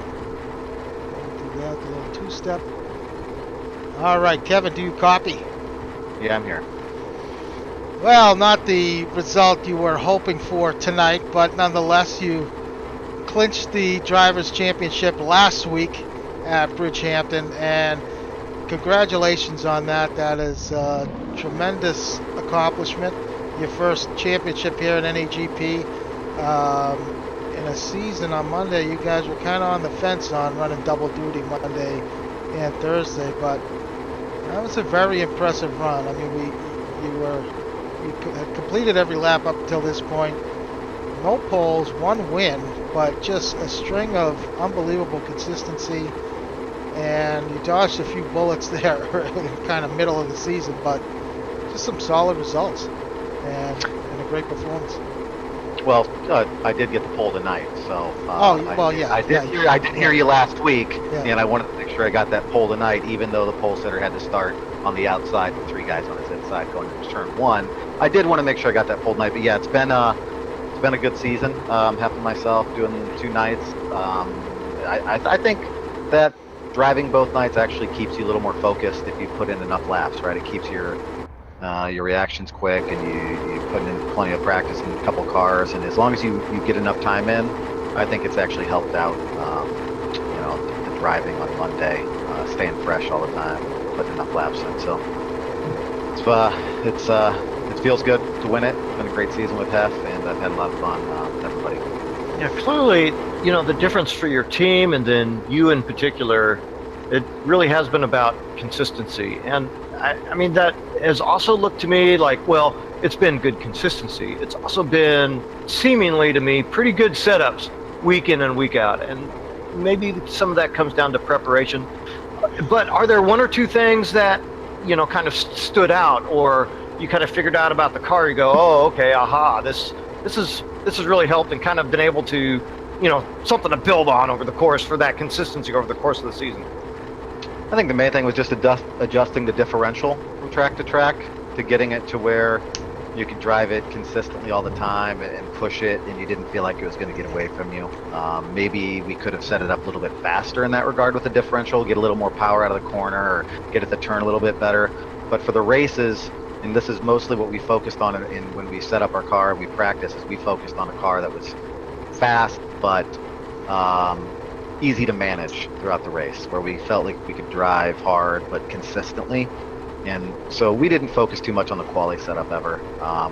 Do that, the little 2-step. All right, Kevin, do you copy? Yeah, I'm here. Well, not the result you were hoping for tonight, but nonetheless, you clinched the Drivers' Championship last week at Bridgehampton, and congratulations on that. That is a tremendous accomplishment. Your first championship here at NAGP. In a season on Monday, you guys were kind of on the fence on running double duty Monday and Thursday, but that was a very impressive run. I mean, you had completed every lap up until this point. No poles, 1 win, but just a string of unbelievable consistency. And you dodged a few bullets there in kind of middle of the season, but just some solid results and a great performance. Well, I did get the pole tonight, so. Yeah. I did hear you last week, Yeah. and I wanted to make sure I got that pole tonight, even though the pole setter had to start on the outside with 3 guys on his inside going into turn 1. I did want to make sure I got that pole tonight, but yeah, it's been a good season. I'm happy with myself doing 2 nights. I think that driving both nights actually keeps you a little more focused if you put in enough laps, right? It keeps your reactions quick, and you put in plenty of practice in a couple cars, and as long as you get enough time in, I think it's actually helped out, the driving on Monday, staying fresh all the time, putting enough laps in. So it feels good to win it. It's been a great season with Hef, and I've had a lot of fun with everybody. Yeah, clearly, the difference for your team and then you in particular, it really has been about consistency. And I mean, that has also looked to me like, well, it's been good consistency. It's also been, seemingly to me, pretty good setups week in and week out. And maybe some of that comes down to preparation. But are there 1 or 2 things that, kind of stood out, or you kind of figured out about the car, you go, oh, okay, aha, this has really helped, and kind of been able to, something to build on over the course for that consistency over the course of the season? I think the main thing was just adjusting the differential from track to track to getting it to where you could drive it consistently all the time and push it, and you didn't feel like it was going to get away from you. Maybe we could have set it up a little bit faster in that regard with the differential, get a little more power out of the corner, or get it to turn a little bit better. But for the races, and this is mostly what we focused on when we set up our car and we practiced, is we focused on a car that was fast, but easy to manage throughout the race, where we felt like we could drive hard but consistently. And so we didn't focus too much on the quali setup ever.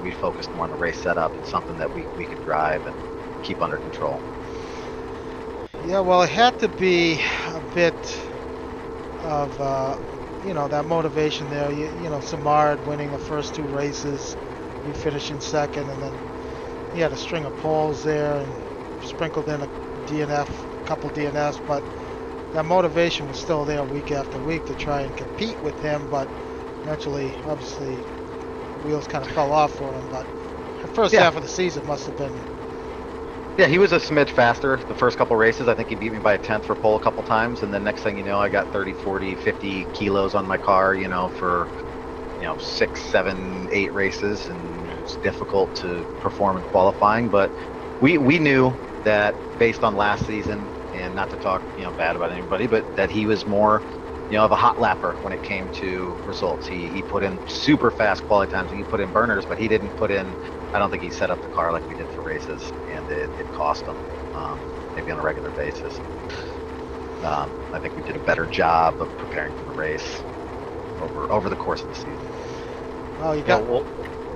We focused more on the race setup and something that we could drive and keep under control. Yeah, well, it had to be a bit of, that motivation there. Samard winning the first 2 races, you finishing second, and then he had a string of poles there and sprinkled in a couple DNFs, but that motivation was still there week after week to try and compete with him, but eventually, obviously, wheels kind of fell off for him, but the first half of the season must have been... Yeah, he was a smidge faster the first couple races. I think he beat me by a tenth for pole a couple times, and then next thing you know, I got 30, 40, 50 kilos on my car, for 6, 7, 8 races, and it was difficult to perform in qualifying, but we knew that based on last season, and not to talk bad about anybody, but that he was more of a hot lapper when it came to results. He put in super fast quality times, and he put in burners, but he didn't put in, I don't think he set up the car like we did for races, and it cost him, maybe on a regular basis. I think we did a better job of preparing for the race over the course of the season. Well,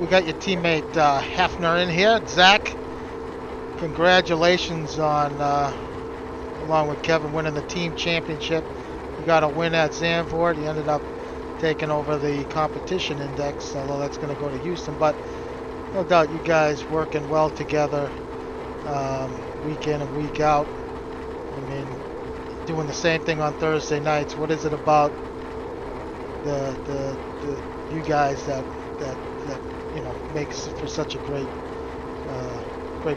we got your teammate Hefner in here. Zach, congratulations on, along with Kevin, winning the team championship. You got a win at Zandvoort. You ended up taking over the competition index, although that's going to go to Houston. But no doubt you guys working well together, week in and week out. I mean, doing the same thing on Thursday nights. What is it about the you guys that makes for such a great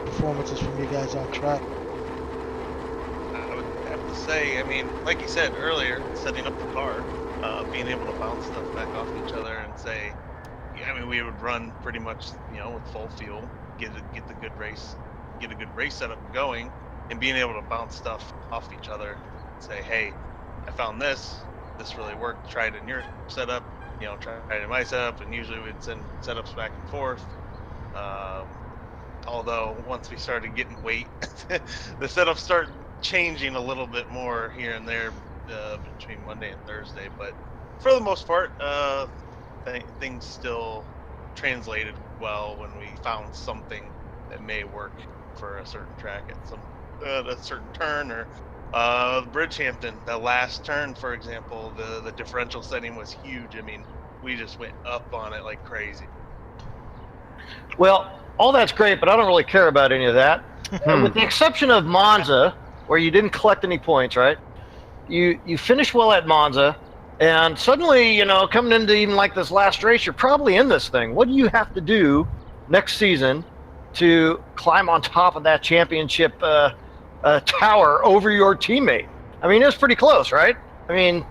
performances from you guys on track? I would have to say, I mean, like you said earlier, setting up the car, being able to bounce stuff back off each other and say, we would run pretty much, with full fuel, get a good race setup going, and being able to bounce stuff off each other, and say, hey, I found this really worked, try it in your setup, try it in my setup, and usually we'd send setups back and forth. Although once we started getting weight, the setups start changing a little bit more here and there between Monday and Thursday, but for the most part, things still translated well when we found something that may work for a certain track at a certain turn, or Bridgehampton, the last turn, for example, the differential setting was huge. I mean, we just went up on it like crazy. Well, all that's great, but I don't really care about any of that. With the exception of Monza, where you didn't collect any points, right? You finished well at Monza, and suddenly, coming into even like this last race, you're probably in this thing. What do you have to do next season to climb on top of that championship tower over your teammate? I mean, it was pretty close, right? I mean,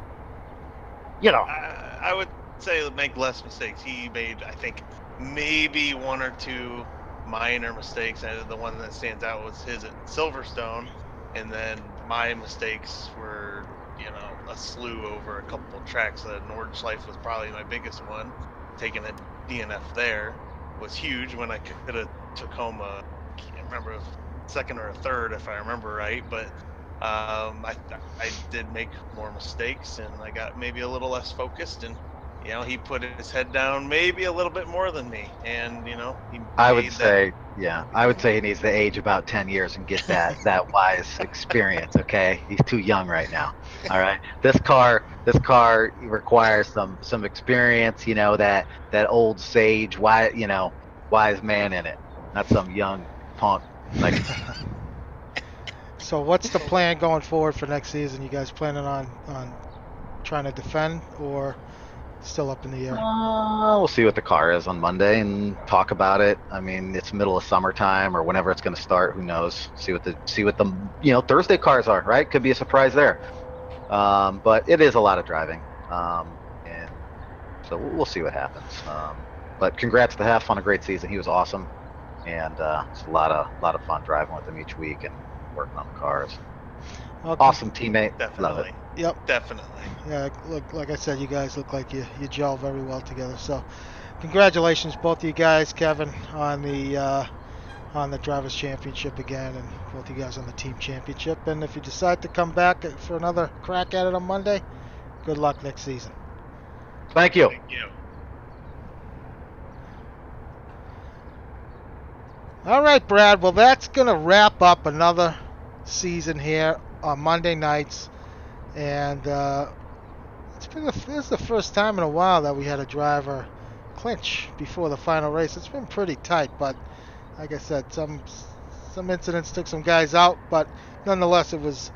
I would say make less mistakes. He made, I think, maybe 1 or 2 minor mistakes, and the one that stands out was his at Silverstone, and then my mistakes were a slew over a couple of tracks. Nordschleife was probably my biggest one. Taking a DNF there was huge when I could have took home I can't remember, a second or a third if I remember right, but I did make more mistakes, and I got maybe a little less focused, and he put his head down maybe a little bit more than me, and I would say he needs to age about 10 years and get that wise experience. Okay, he's too young right now. All right, this car requires some experience. That old sage, wise man in it, not some young punk like. So what's the plan going forward for next season? You guys planning on trying to defend, or still up in the air? We'll see what the car is on Monday and talk about it. I mean, it's middle of summertime or whenever it's going to start. Who knows? See what the Thursday cars are. Right? Could be a surprise there. But it is a lot of driving, and so we'll see what happens. But congrats to Hef on a great season. He was awesome, and it's a lot of fun driving with him each week and working on the cars. Okay. Awesome teammate. Definitely. Love it. Yep. Definitely. Yeah, look, like I said, you guys look like you gel very well together. So, congratulations, both of you guys, Kevin, on the on the Drivers' Championship again, and both you guys on the Team Championship. And if you decide to come back for another crack at it on Monday, good luck next season. Thank you. Thank you. All right, Brad. Well, that's going to wrap up another season here on Monday nights. And this is the first time in a while that we had a driver clinch before the final race. It's been pretty tight, but like I said, some incidents took some guys out, but nonetheless, it was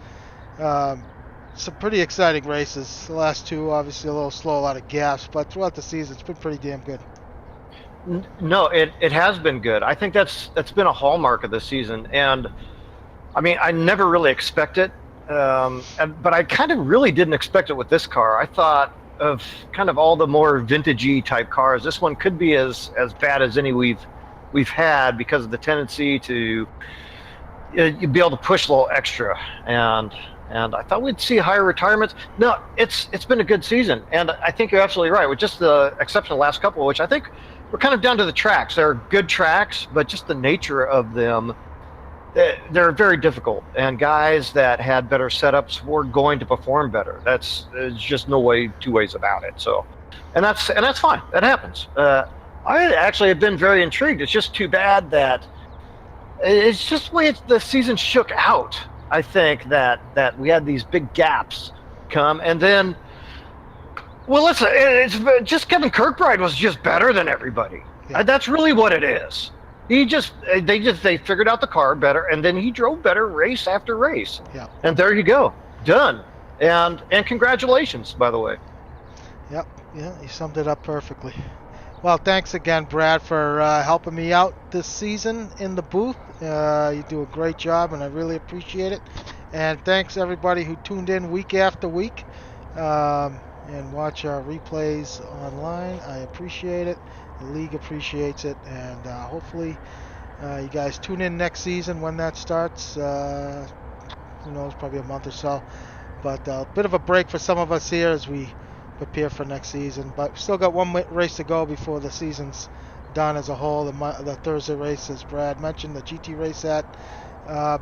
some pretty exciting races. The last two, obviously, a little slow, a lot of gaps, but throughout the season, it's been pretty damn good. No, it has been good. I think that's been a hallmark of the season, and I mean, I never really expected, but I kind of really didn't expect it with this car. I thought of kind of all the more vintagey type cars, this one could be as bad as any we've had because of the tendency to you'd be able to push a little extra, and I thought we'd see higher retirements. No, it's been a good season, and I think you're absolutely right, with just the exception of the last couple, which I think we're kind of down to the tracks. They're good tracks, but just the nature of them, they're very difficult, and guys that had better setups were going to perform better. There's just no two ways about it. So, and that's fine. That happens. I actually have been very intrigued. It's just too bad that it's just the way the season shook out. I think that we had these big gaps come, and then, well, listen, it's just Kevin Kirkbride was just better than everybody. Yeah. That's really what it is. They figured out the car better, and then he drove better race after race. Yeah. And there you go, done. And congratulations, by the way. Yep. Yeah, you summed it up perfectly. Well, thanks again, Brad, for helping me out this season in the booth. You do a great job, and I really appreciate it. And thanks, everybody who tuned in week after week and watch our replays online. I appreciate it. The league appreciates it. And hopefully you guys tune in next season when that starts. Who knows, probably a month or so. But a bit of a break for some of us here as we prepare for next season, but still got one race to go before the season's done as a whole. The Thursday race, as Brad mentioned, the GT race at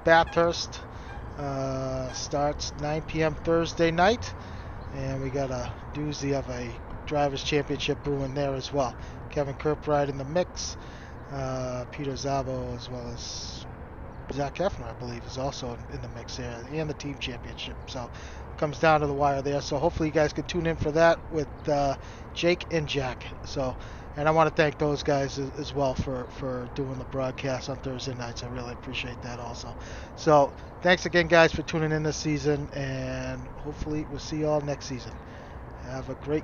Bathurst starts 9 p.m. Thursday night, and we got a doozy of a Drivers' Championship brewing there as well. Kevin Kirkbride in the mix, Peter Zabo, as well as Zach Hefner, I believe, is also in the mix there, and the Team Championship. So comes down to the wire there. So hopefully you guys can tune in for that with Jake and Jack. So, and I want to thank those guys as well for doing the broadcast on Thursday nights. I really appreciate that also. So thanks again, guys, for tuning in this season, and hopefully we'll see you all next season. Have a great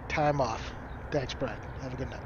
time off. Thanks, Brad. Have a good night.